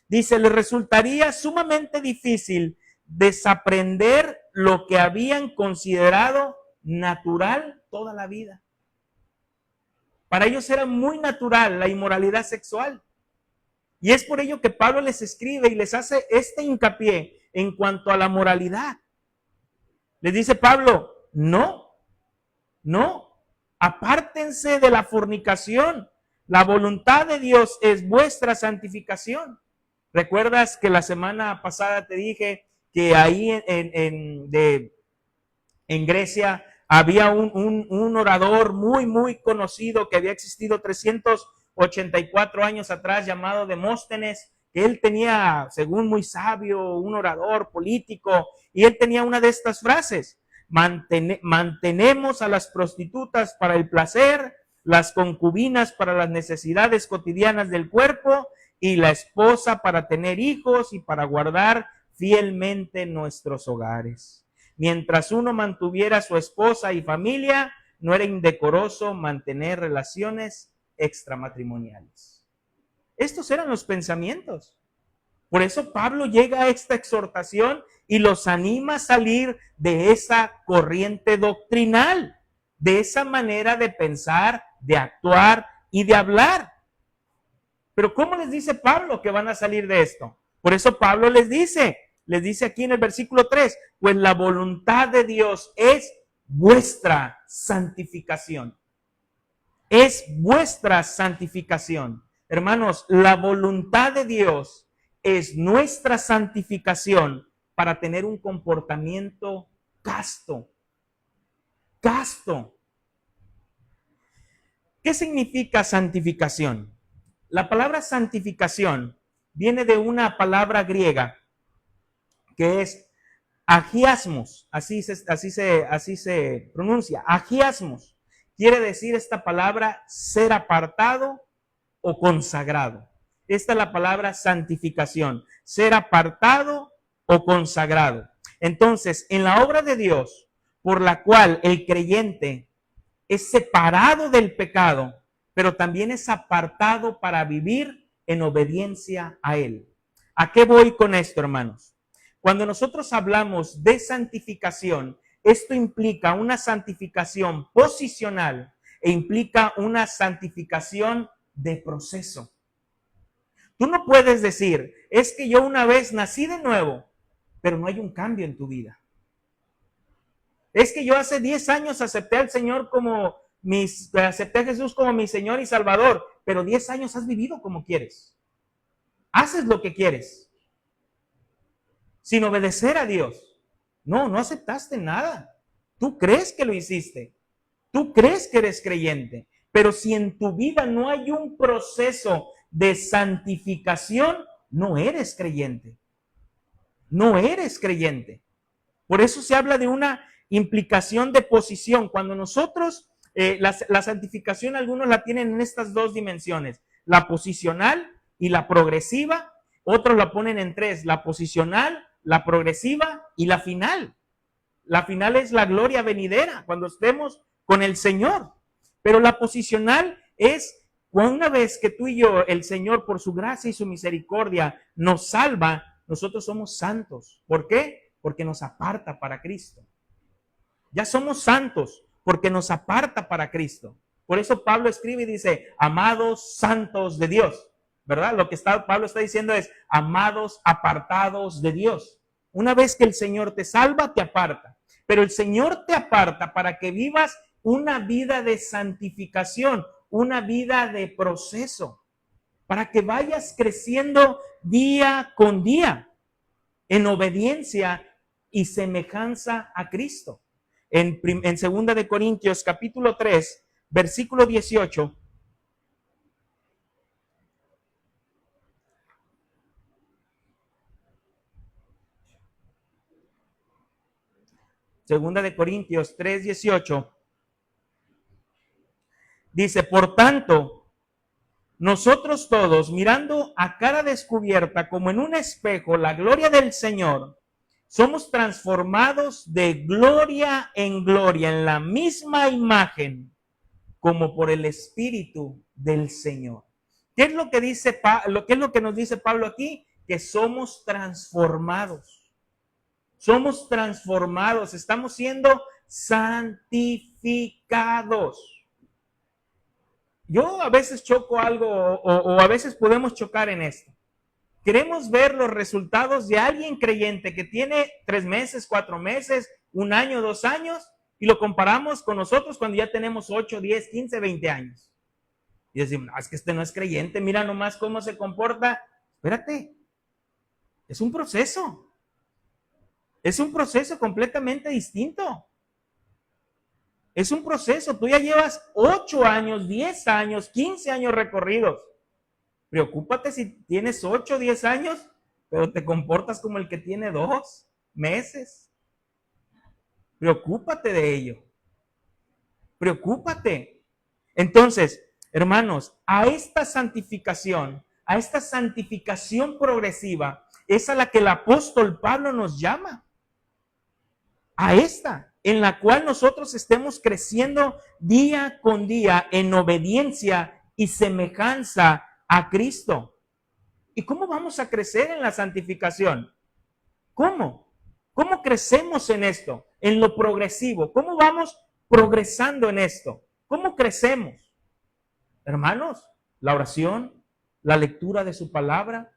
Dice, les resultaría sumamente difícil desaprender lo que habían considerado natural toda la vida. Para ellos era muy natural la inmoralidad sexual. Y es por ello que Pablo les escribe y les hace este hincapié en cuanto a la moralidad. Les dice Pablo, no, apártense de la fornicación. La voluntad de Dios es vuestra santificación. ¿Recuerdas que la semana pasada te dije que ahí en Grecia había un orador muy conocido que había existido 384 años atrás, llamado Demóstenes, que él tenía, según muy sabio, un orador político, y él tenía una de estas frases: mantenemos a las prostitutas para el placer, las concubinas para las necesidades cotidianas del cuerpo, y la esposa para tener hijos y para guardar fielmente nuestros hogares. Mientras uno mantuviera a su esposa y familia, no era indecoroso mantener relaciones extramatrimoniales. Estos eran los pensamientos. Por eso Pablo llega a esta exhortación y los anima a salir de esa corriente doctrinal, de esa manera de pensar, de actuar y de hablar. Pero ¿cómo les dice Pablo que van a salir de esto? Por eso Pablo les dice aquí en el versículo 3, pues la voluntad de Dios es vuestra santificación. Es vuestra santificación. Hermanos, la voluntad de Dios es nuestra santificación para tener un comportamiento casto. Casto. ¿Qué significa santificación? La palabra santificación viene de una palabra griega que es agiasmos, así se pronuncia, agiasmos. Quiere decir esta palabra ser apartado o consagrado. Esta es la palabra santificación, ser apartado o consagrado. Entonces, en la obra de Dios, por la cual el creyente es separado del pecado, pero también es apartado para vivir en obediencia a Él. ¿A qué voy con esto, hermanos? Cuando nosotros hablamos de santificación, esto implica una santificación posicional e implica una santificación de proceso. Tú no puedes decir, es que yo una vez nací de nuevo, pero no hay un cambio en tu vida. Es que yo hace 10 años acepté al Señor acepté a Jesús como mi Señor y Salvador, pero 10 años has vivido como quieres. Haces lo que quieres, sin obedecer a Dios. No, no aceptaste nada. Tú crees que lo hiciste. Tú crees que eres creyente. Pero si en tu vida no hay un proceso de santificación, no eres creyente. No eres creyente. Por eso se habla de una implicación de posición. Cuando nosotros, la santificación, algunos la tienen en estas dos dimensiones, la posicional y la progresiva. Otros la ponen en tres, la posicional, la progresiva y la final. La final es la gloria venidera, cuando estemos con el Señor. Pero la posicional es una vez que tú y yo, el Señor, por su gracia y su misericordia, nos salva, nosotros somos santos. ¿Por qué? Porque nos aparta para Cristo. Ya somos santos porque nos aparta para Cristo. Por eso Pablo escribe y dice, amados santos de Dios, ¿verdad? Lo que Pablo está diciendo es, amados apartados de Dios. Una vez que el Señor te salva, te aparta. Pero el Señor te aparta para que vivas una vida de santificación, una vida de proceso, para que vayas creciendo día con día en obediencia y semejanza a Cristo. En 2 de Corintios capítulo 3, versículo 18, Segunda de Corintios 3, 18, dice, por tanto, nosotros todos, mirando a cara descubierta como en un espejo la gloria del Señor, somos transformados de gloria en la misma imagen, como por el Espíritu del Señor. ¿Qué es lo que dice qué es lo que nos dice Pablo aquí? Que somos transformados. Somos transformados, estamos siendo santificados. Yo a veces choco algo o a veces podemos chocar en esto. Queremos ver los resultados de alguien creyente que tiene 3 meses, 4 meses, 1 año, 2 años y lo comparamos con nosotros cuando ya tenemos 8, 10, 15, 20 años. Y decimos, no, es que este no es creyente, mira nomás cómo se comporta. Espérate, es un proceso. Es un proceso completamente distinto. Es un proceso. Tú ya llevas 8 años, 10 años, 15 años recorridos. Preocúpate si tienes 8, 10 años, pero te comportas como el que tiene 2 meses. Preocúpate de ello. Preocúpate. Entonces, hermanos, a esta santificación progresiva, es a la que el apóstol Pablo nos llama. A esta, en la cual nosotros estemos creciendo día con día en obediencia y semejanza a Cristo. ¿Y cómo vamos a crecer en la santificación? ¿Cómo? ¿Cómo crecemos en esto? En lo progresivo. ¿Cómo vamos progresando en esto? ¿Cómo crecemos? Hermanos, la oración, la lectura de su palabra,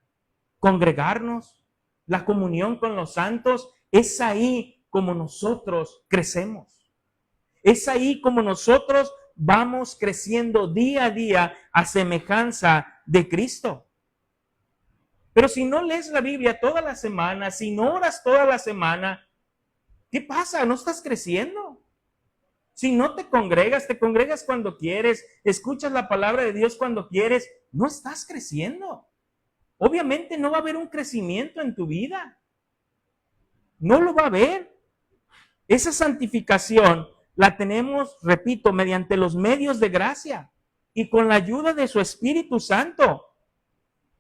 congregarnos, la comunión con los santos, es ahí como nosotros crecemos. Es ahí como nosotros vamos creciendo día a día a semejanza de Cristo. Pero si no lees la Biblia toda la semana, si no oras toda la semana, ¿qué pasa? No estás creciendo. Si no te congregas cuando quieres, escuchas la palabra de Dios cuando quieres, no estás creciendo. Obviamente no va a haber un crecimiento en tu vida. No lo va a haber. Esa santificación la tenemos, repito, mediante los medios de gracia y con la ayuda de su Espíritu Santo.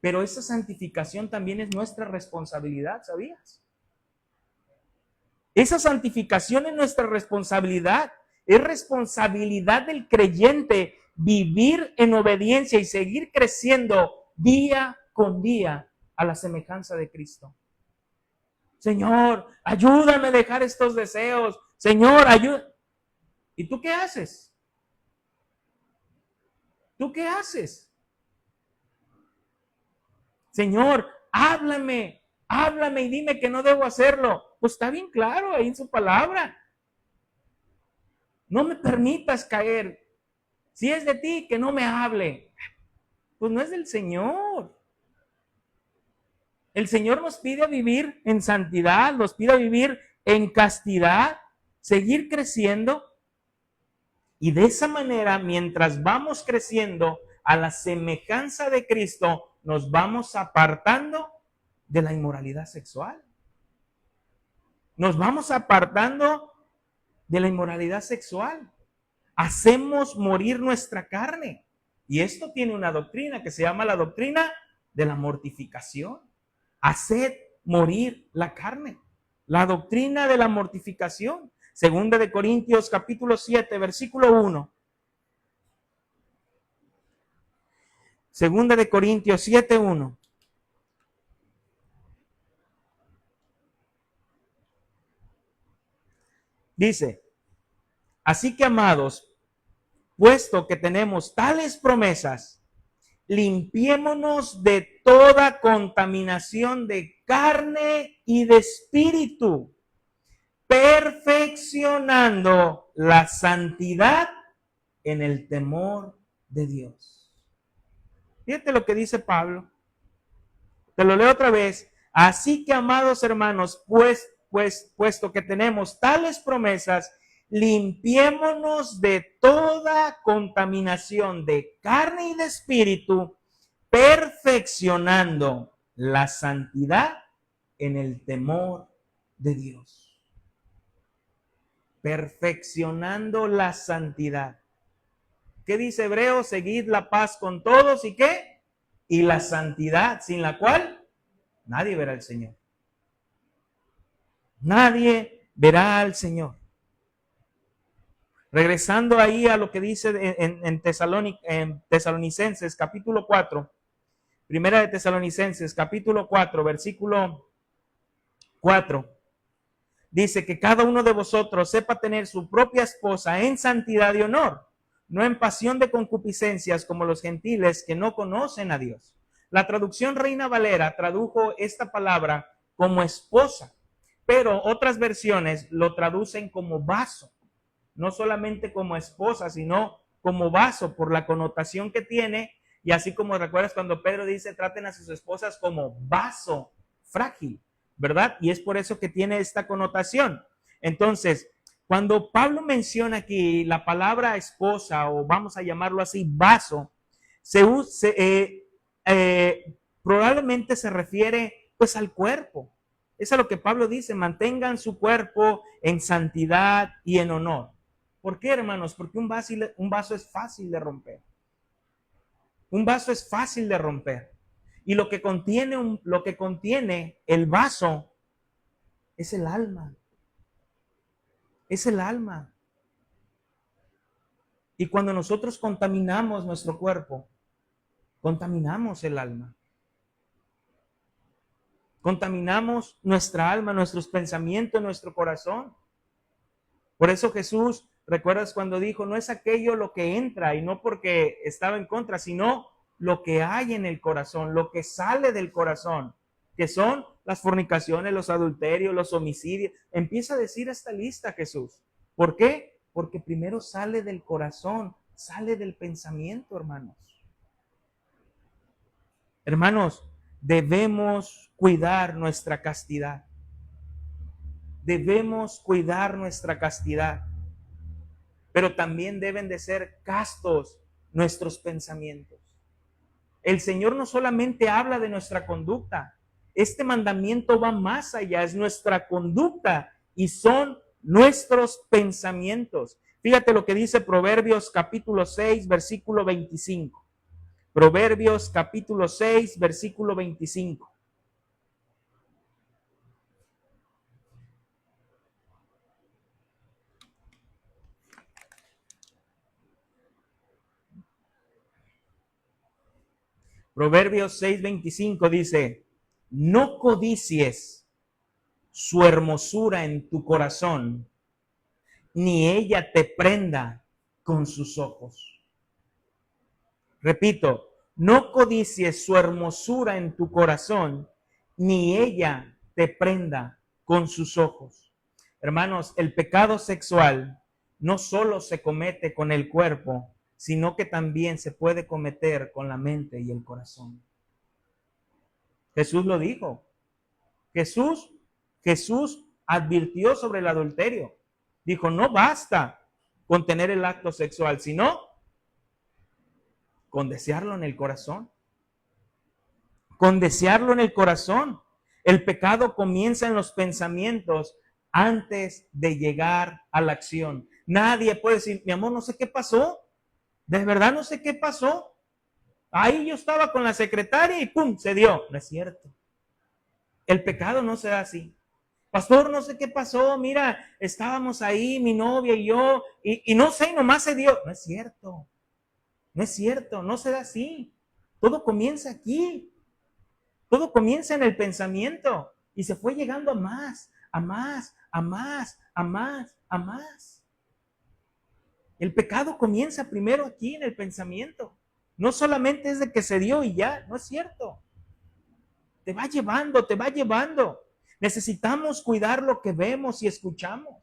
Pero esa santificación también es nuestra responsabilidad, ¿sabías? Esa santificación es nuestra responsabilidad. Es responsabilidad del creyente vivir en obediencia y seguir creciendo día con día a la semejanza de Cristo. Señor, ayúdame a dejar estos deseos. Señor, ayúdame. ¿Y tú qué haces? ¿Tú qué haces? Señor, háblame Háblame y dime que no debo hacerlo. Pues está bien claro ahí en su palabra. No me permitas caer. Si es de ti, que no me hable. Pues no es del Señor. El Señor nos pide a vivir en santidad, nos pide a vivir en castidad, seguir creciendo. Y de esa manera, mientras vamos creciendo a la semejanza de Cristo, nos vamos apartando de la inmoralidad sexual. Nos vamos apartando de la inmoralidad sexual. Hacemos morir nuestra carne. Y esto tiene una doctrina que se llama la doctrina de la mortificación. Haced morir la carne. La doctrina de la mortificación. Segunda de Corintios capítulo 7, versículo 1. Segunda de Corintios 7, 1. Dice, así que amados, puesto que tenemos tales promesas, limpiémonos de toda contaminación de carne y de espíritu, perfeccionando la santidad en el temor de Dios. Fíjate lo que dice Pablo. Te lo leo otra vez. Así que, amados hermanos, puesto que tenemos tales promesas, limpiémonos de toda contaminación de carne y de espíritu, perfeccionando la santidad en el temor de Dios. Perfeccionando la santidad. ¿Qué dice Hebreos? Seguid la paz con todos y ¿qué? Y la santidad, sin la cual nadie verá al Señor. Nadie verá al Señor. Regresando ahí a lo que dice en Tesalonicenses capítulo 4, primera de Tesalonicenses capítulo 4, versículo 4, dice que cada uno de vosotros sepa tener su propia esposa en santidad y honor, no en pasión de concupiscencias como los gentiles que no conocen a Dios. La traducción Reina Valera tradujo esta palabra como esposa, pero otras versiones lo traducen como vaso. No solamente como esposa, sino como vaso, por la connotación que tiene. Y así como recuerdas cuando Pedro dice, traten a sus esposas como vaso frágil, ¿verdad? Y es por eso que tiene esta connotación. Entonces, cuando Pablo menciona aquí la palabra esposa, o vamos a llamarlo así, vaso, probablemente se refiere pues al cuerpo. Eso es lo que Pablo dice, mantengan su cuerpo en santidad y en honor. ¿Por qué, hermanos? Porque un vaso es fácil de romper. Un vaso es fácil de romper. Y lo que contiene el vaso es el alma. Es el alma. Y cuando nosotros contaminamos nuestro cuerpo, contaminamos el alma. Contaminamos nuestra alma, nuestros pensamientos, nuestro corazón. Por eso Jesús, ¿recuerdas cuando dijo, no es aquello lo que entra, y no porque estaba en contra, sino lo que hay en el corazón, lo que sale del corazón, que son las fornicaciones, los adulterios, los homicidios? Empieza a decir esta lista Jesús. ¿Por qué? Porque primero sale del corazón, sale del pensamiento, hermanos. Hermanos, debemos cuidar nuestra castidad. Debemos cuidar nuestra castidad. Pero también deben de ser castos nuestros pensamientos. El Señor no solamente habla de nuestra conducta. Este mandamiento va más allá, es nuestra conducta y son nuestros pensamientos. Fíjate lo que dice Proverbios capítulo 6, versículo 25. Proverbios capítulo 6, versículo 25. Proverbios 6, 25 dice, no codicies su hermosura en tu corazón, ni ella te prenda con sus ojos. Repito, no codicies su hermosura en tu corazón, ni ella te prenda con sus ojos. Hermanos, el pecado sexual no solo se comete con el cuerpo, sino que también se puede cometer con la mente y el corazón. Jesús lo dijo. Jesús advirtió sobre el adulterio. Dijo, no basta con tener el acto sexual, sino con desearlo en el corazón. Con desearlo en el corazón. El pecado comienza en los pensamientos antes de llegar a la acción. Nadie puede decir, mi amor, no sé qué pasó. De verdad no sé qué pasó. Ahí yo estaba con la secretaria y ¡pum! Se dio. No es cierto. El pecado no se da así. Pastor, no sé qué pasó. Mira, estábamos ahí, mi novia y yo, y no sé, nomás se dio. No es cierto. No es cierto. No se da así. Todo comienza aquí. Todo comienza en el pensamiento. Y se fue llegando a más, a más, a más, a más, a más. El pecado comienza primero aquí en el pensamiento. No solamente es de que se dio y ya, no es cierto. Te va llevando, te va llevando. Necesitamos cuidar lo que vemos y escuchamos.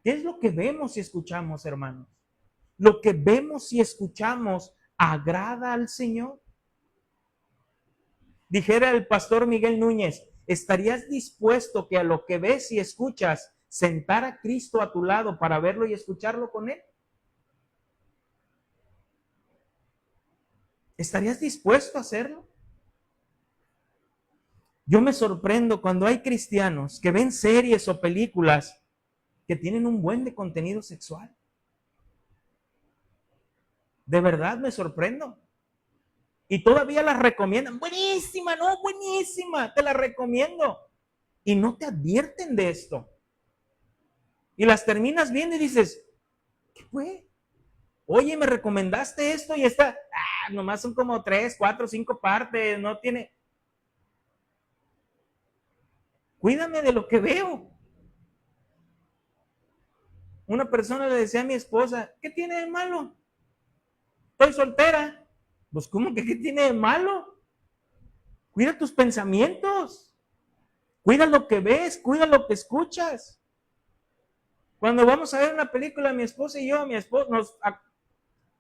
¿Qué es lo que vemos y escuchamos, hermanos? Lo que vemos y escuchamos agrada al Señor. Dijera el pastor Miguel Núñez, ¿estarías dispuesto que a lo que ves y escuchas, sentar a Cristo a tu lado para verlo y escucharlo con Él? ¿Estarías dispuesto a hacerlo? Yo me sorprendo cuando hay cristianos que ven series o películas que tienen un buen de contenido sexual. De verdad me sorprendo. Y todavía las recomiendan. Buenísima, no, buenísima, te la recomiendo. Y no te advierten de esto. Y las terminas viendo y dices, ¿qué fue? Oye, me recomendaste esto y esta, nomás son como 3, 4, 5 partes, no tiene. Cuídame de lo que veo. Una persona le decía a mi esposa, ¿qué tiene de malo? Estoy soltera. Pues, ¿cómo que qué tiene de malo? Cuida tus pensamientos. Cuida lo que ves, cuida lo que escuchas. Cuando vamos a ver una película, mi esposa y yo,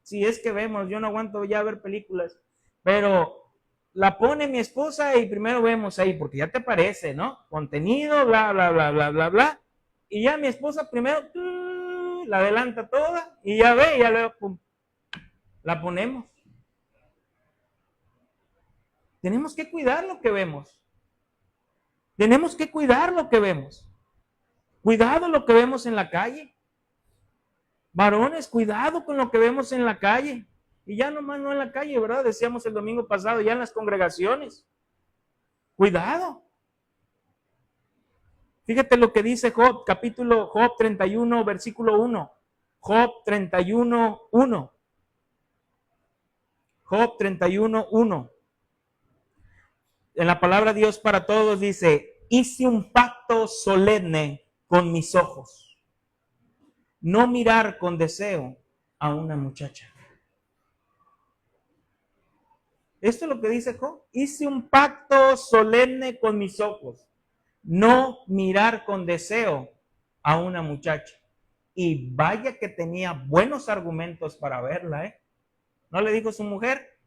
si es que vemos, yo no aguanto ya ver películas, pero la pone mi esposa y primero vemos ahí, porque ya te parece, ¿no? Contenido, bla, bla, bla, bla, bla, bla. Y ya mi esposa primero la adelanta toda y ya ve, y ya luego pum, la ponemos. Tenemos que cuidar lo que vemos. Tenemos que cuidar lo que vemos. Cuidado lo que vemos en la calle. Varones, cuidado con lo que vemos en la calle. Y ya nomás no en la calle, ¿verdad? Decíamos el domingo pasado, ya en las congregaciones. Cuidado. Fíjate lo que dice Job 31, versículo 1. Job 31, 1. Job 31, 1. En la palabra Dios para todos dice, hice un pacto solemne con mis ojos. No mirar con deseo a una muchacha. Esto es lo que dice Job. Hice un pacto solemne con mis ojos. No mirar con deseo a una muchacha. Y vaya que tenía buenos argumentos para verla, ¿eh? ¿No le dijo su mujer?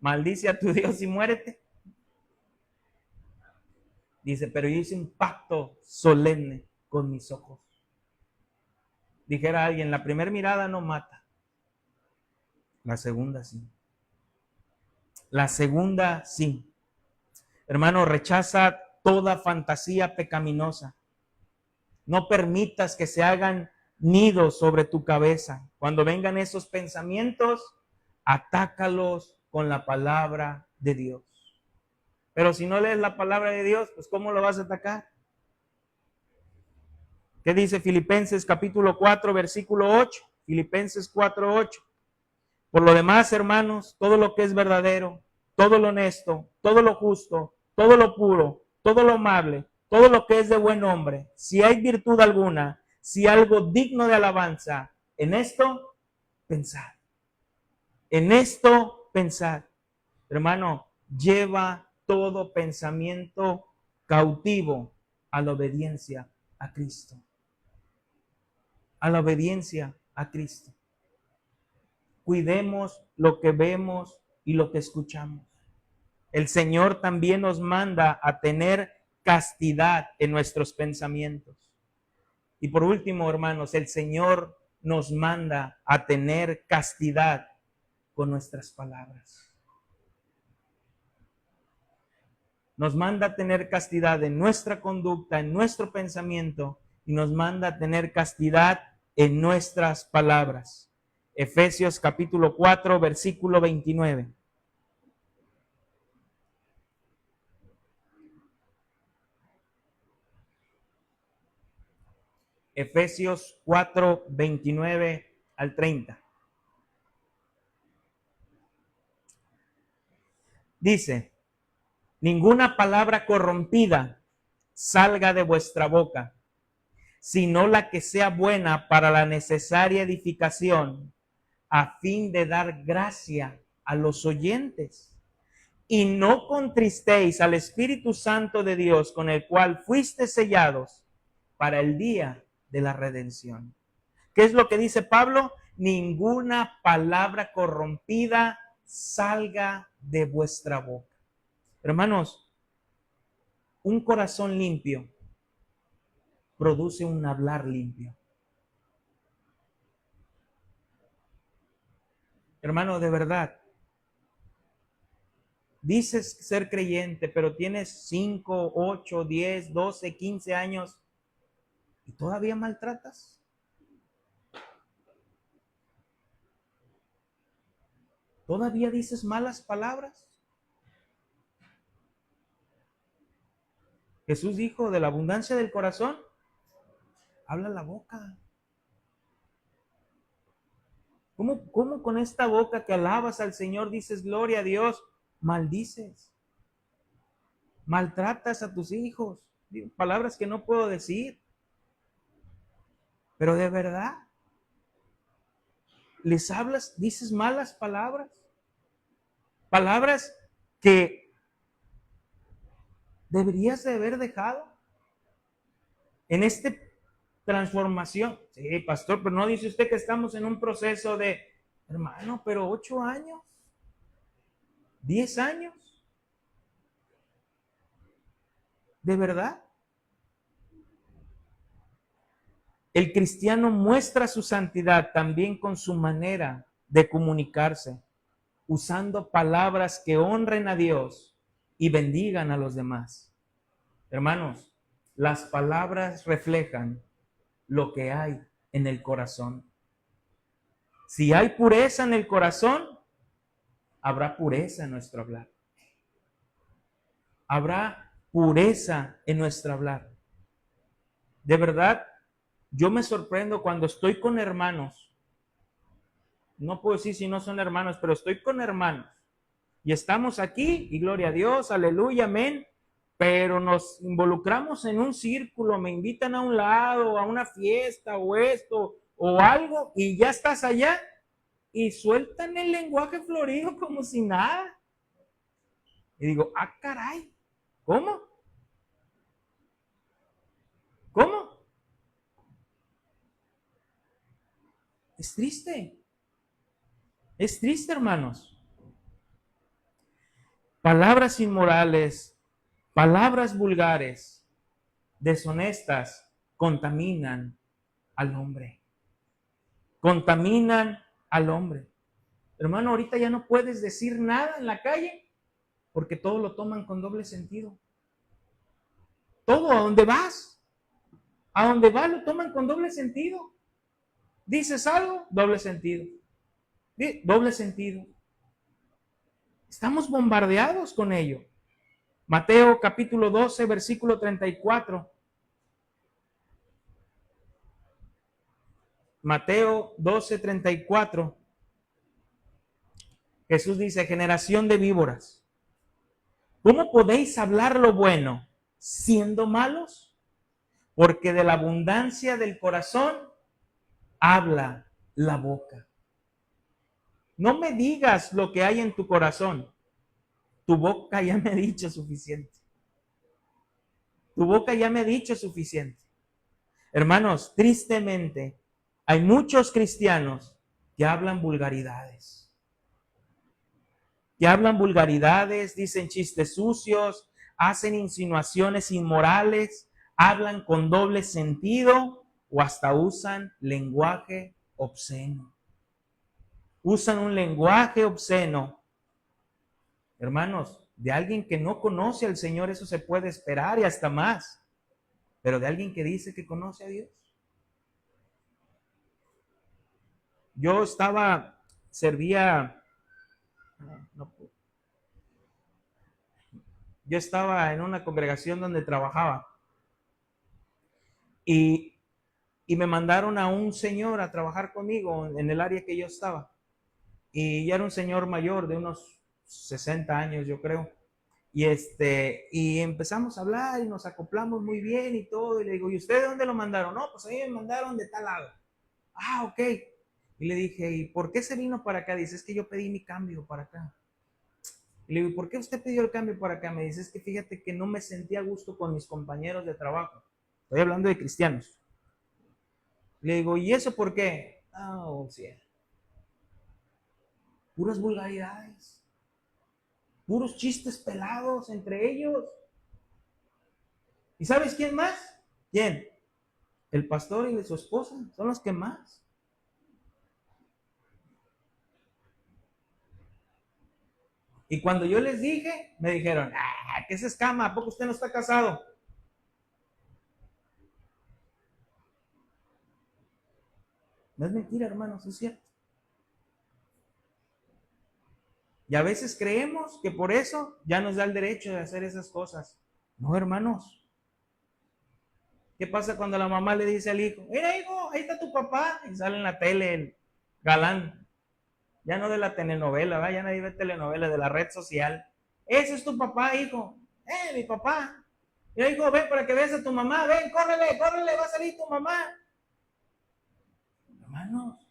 Maldice a tu Dios y muérete. Dice, pero yo hice un pacto solemne con mis ojos. Dijera alguien, la primera mirada no mata. La segunda sí. La segunda sí. Hermano, rechaza toda fantasía pecaminosa. No permitas que se hagan nidos sobre tu cabeza. Cuando vengan esos pensamientos, atácalos con la palabra de Dios. Pero si no lees la palabra de Dios, pues ¿cómo lo vas a atacar? ¿Qué dice Filipenses capítulo 4, versículo 8? Filipenses 4, 8. Por lo demás, hermanos, todo lo que es verdadero, todo lo honesto, todo lo justo, todo lo puro, todo lo amable, todo lo que es de buen nombre, si hay virtud alguna, si algo digno de alabanza, en esto pensad. En esto pensad. Hermano, lleva todo pensamiento cautivo a la obediencia a Cristo. A la obediencia a Cristo. Cuidemos lo que vemos y lo que escuchamos. El Señor también nos manda a tener castidad en nuestros pensamientos. Y por último, hermanos, el Señor nos manda a tener castidad con nuestras palabras. Nos manda a tener castidad en nuestra conducta, en nuestro pensamiento, y nos manda a tener castidad en nuestras palabras. Efesios capítulo 4, versículo 29. Efesios 4, 29 al 30. Dice: ninguna palabra corrompida salga de vuestra boca, sino la que sea buena para la necesaria edificación, a fin de dar gracia a los oyentes. Y no contristéis al Espíritu Santo de Dios, con el cual fuiste sellados para el día de la redención. ¿Qué es lo que dice Pablo? Ninguna palabra corrompida salga de vuestra boca. Hermanos, un corazón limpio produce un hablar limpio. Hermano, de verdad, dices ser creyente, pero tienes 5, 8, 10, 12, 15 años y todavía maltratas. ¿Todavía dices malas palabras? Jesús dijo, de la abundancia del corazón, habla la boca. ¿Cómo con esta boca que alabas al Señor dices gloria a Dios, maldices? Maltratas a tus hijos. Palabras que no puedo decir. Pero de verdad, les hablas, dices malas palabras. Palabras que deberías de haber dejado en esta transformación. Sí, pastor, pero no dice usted que estamos en un proceso de, hermano, pero 8 años, 10 años. ¿De verdad? El cristiano muestra su santidad también con su manera de comunicarse, usando palabras que honren a Dios y bendigan a los demás. Hermanos, las palabras reflejan lo que hay en el corazón. Si hay pureza en el corazón, habrá pureza en nuestro hablar. Habrá pureza en nuestro hablar. De verdad, yo me sorprendo cuando estoy con hermanos. No puedo decir si no son hermanos, pero estoy con hermanos. Y estamos aquí, y gloria a Dios, aleluya, amén. Pero nos involucramos en un círculo, me invitan a un lado, a una fiesta, o esto, o algo, y ya estás allá, y sueltan el lenguaje florido como si nada. Y digo, ah, caray, ¿cómo? ¿Cómo? Es triste. Es triste, hermanos. Palabras inmorales, palabras vulgares, deshonestas, contaminan al hombre. Contaminan al hombre. Hermano, ahorita ya no puedes decir nada en la calle porque todo lo toman con doble sentido. Todo, a donde vas lo toman con doble sentido. Dices algo, doble sentido. Doble sentido. Estamos bombardeados con ello. Mateo capítulo 12, versículo 34. Mateo 12, 34. Jesús dice, generación de víboras, ¿cómo podéis hablar lo bueno siendo malos? Porque de la abundancia del corazón habla la boca. No me digas lo que hay en tu corazón. Tu boca ya me ha dicho suficiente. Tu boca ya me ha dicho suficiente. Hermanos, tristemente, hay muchos cristianos que hablan vulgaridades. Que hablan vulgaridades, dicen chistes sucios, hacen insinuaciones inmorales, hablan con doble sentido o hasta usan lenguaje obsceno. Usan un lenguaje obsceno. Hermanos, de alguien que no conoce al Señor eso se puede esperar y hasta más. Pero de alguien que dice que conoce a Dios. Yo servía, yo estaba en una congregación donde trabajaba y me mandaron a un señor a trabajar conmigo en el área que yo estaba. Y ya era un señor mayor de unos 60 años, yo creo. Y empezamos a hablar y nos acoplamos muy bien y todo. Y le digo, ¿y usted de dónde lo mandaron? No, pues a mí me mandaron de tal lado. Ah, ok. Y le dije, ¿y por qué se vino para acá? Dice, es que yo pedí mi cambio para acá. Y le digo, ¿por qué usted pidió el cambio para acá? Me dice, es que fíjate que no me sentía a gusto con mis compañeros de trabajo. Estoy hablando de cristianos. Le digo, ¿y eso por qué? Oh, sí. Puras vulgaridades. Puros chistes pelados entre ellos. ¿Y sabes quién más? ¿Quién? El pastor y su esposa. Son los que más. Y cuando yo les dije, me dijeron, ¿qué es escama? ¿A poco usted no está casado? No es mentira, hermanos, es cierto. Y a veces creemos que por eso ya nos da el derecho de hacer esas cosas. No, hermanos. ¿Qué pasa cuando la mamá le dice al hijo, mira hijo, ahí está tu papá? Y sale en la tele el galán. Ya no de la telenovela, ¿va? Ya nadie ve telenovela, de la red social. Ese es tu papá, hijo. Mi papá. Y yo digo, ven para que veas a tu mamá, ven, córrele, córrele, va a salir tu mamá. Hermanos,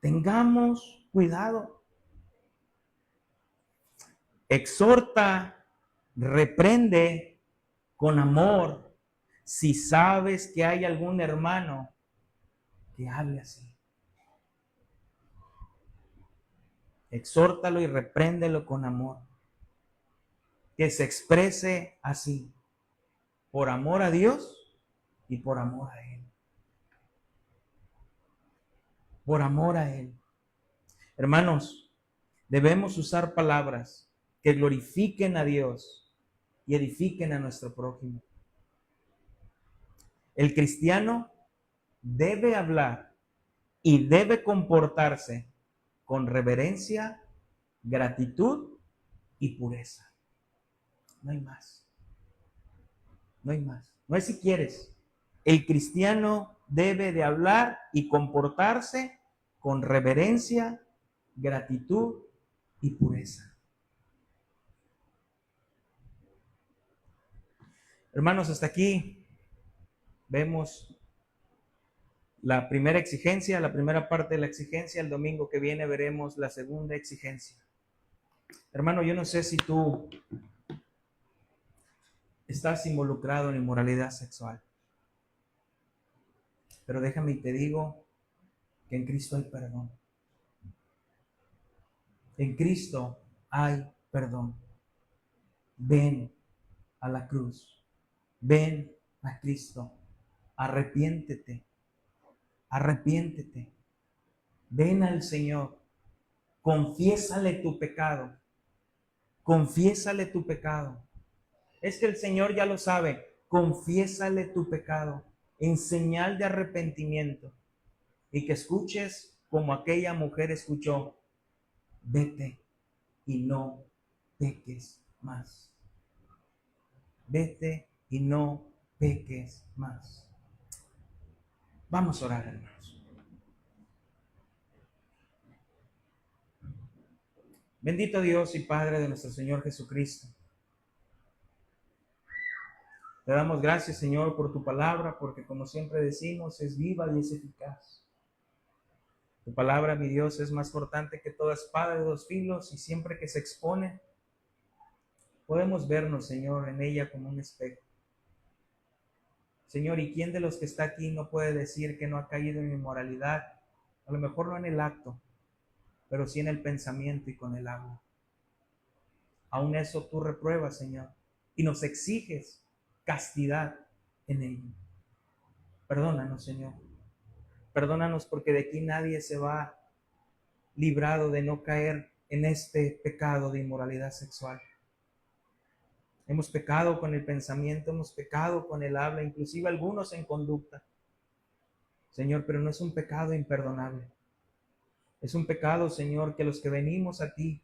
tengamos cuidado. Exhorta, reprende con amor. Si sabes que hay algún hermano que hable así, exhórtalo y repréndelo con amor. Que se exprese así, por amor a Dios y por amor a Él. Por amor a Él. Hermanos, debemos usar palabras que glorifiquen a Dios y edifiquen a nuestro prójimo. El cristiano debe hablar y debe comportarse con reverencia, gratitud y pureza. No hay más. No hay más. No hay si quieres. El cristiano debe de hablar y comportarse con reverencia, gratitud y pureza. Hermanos, hasta aquí vemos la primera exigencia, la primera parte de la exigencia. El domingo que viene veremos la segunda exigencia. Hermano, yo no sé si tú estás involucrado en inmoralidad sexual, pero déjame y te digo que en Cristo hay perdón. En Cristo hay perdón. Ven a la cruz. Ven a Cristo. Arrepiéntete. Arrepiéntete. Ven al Señor. Confiésale tu pecado. Confiésale tu pecado. Es que el Señor ya lo sabe. Confiésale tu pecado en señal de arrepentimiento. Y que escuches como aquella mujer escuchó. Vete y no peques más. Vete y no peques más. Vamos a orar, hermanos. Bendito Dios y Padre de nuestro Señor Jesucristo. Te damos gracias, Señor, por tu palabra, porque como siempre decimos, es viva y es eficaz. Tu palabra, mi Dios, es más cortante que toda espada de dos filos y siempre que se expone, podemos vernos, Señor, en ella como un espejo. Señor, ¿y quién de los que está aquí no puede decir que no ha caído en inmoralidad? A lo mejor no en el acto, pero sí en el pensamiento y con el habla. Aún eso tú repruebas, Señor, y nos exiges castidad en ello. Perdónanos, Señor. Perdónanos porque de aquí nadie se va librado de no caer en este pecado de inmoralidad sexual. Hemos pecado con el pensamiento, hemos pecado con el habla, inclusive algunos en conducta. Señor, pero no es un pecado imperdonable. Es un pecado, Señor, que los que venimos a ti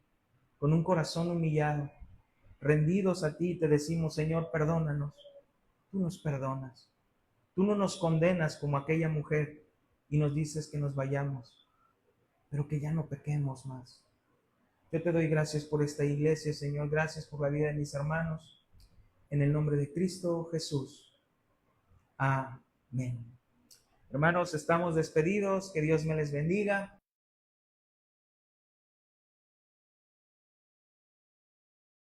con un corazón humillado, rendidos a ti, te decimos, Señor, perdónanos. Tú nos perdonas. Tú no nos condenas como aquella mujer y nos dices que nos vayamos, pero que ya no pequemos más. Yo te doy gracias por esta iglesia, Señor. Gracias por la vida de mis hermanos. En el nombre de Cristo Jesús. Amén. Hermanos, estamos despedidos. Que Dios me les bendiga.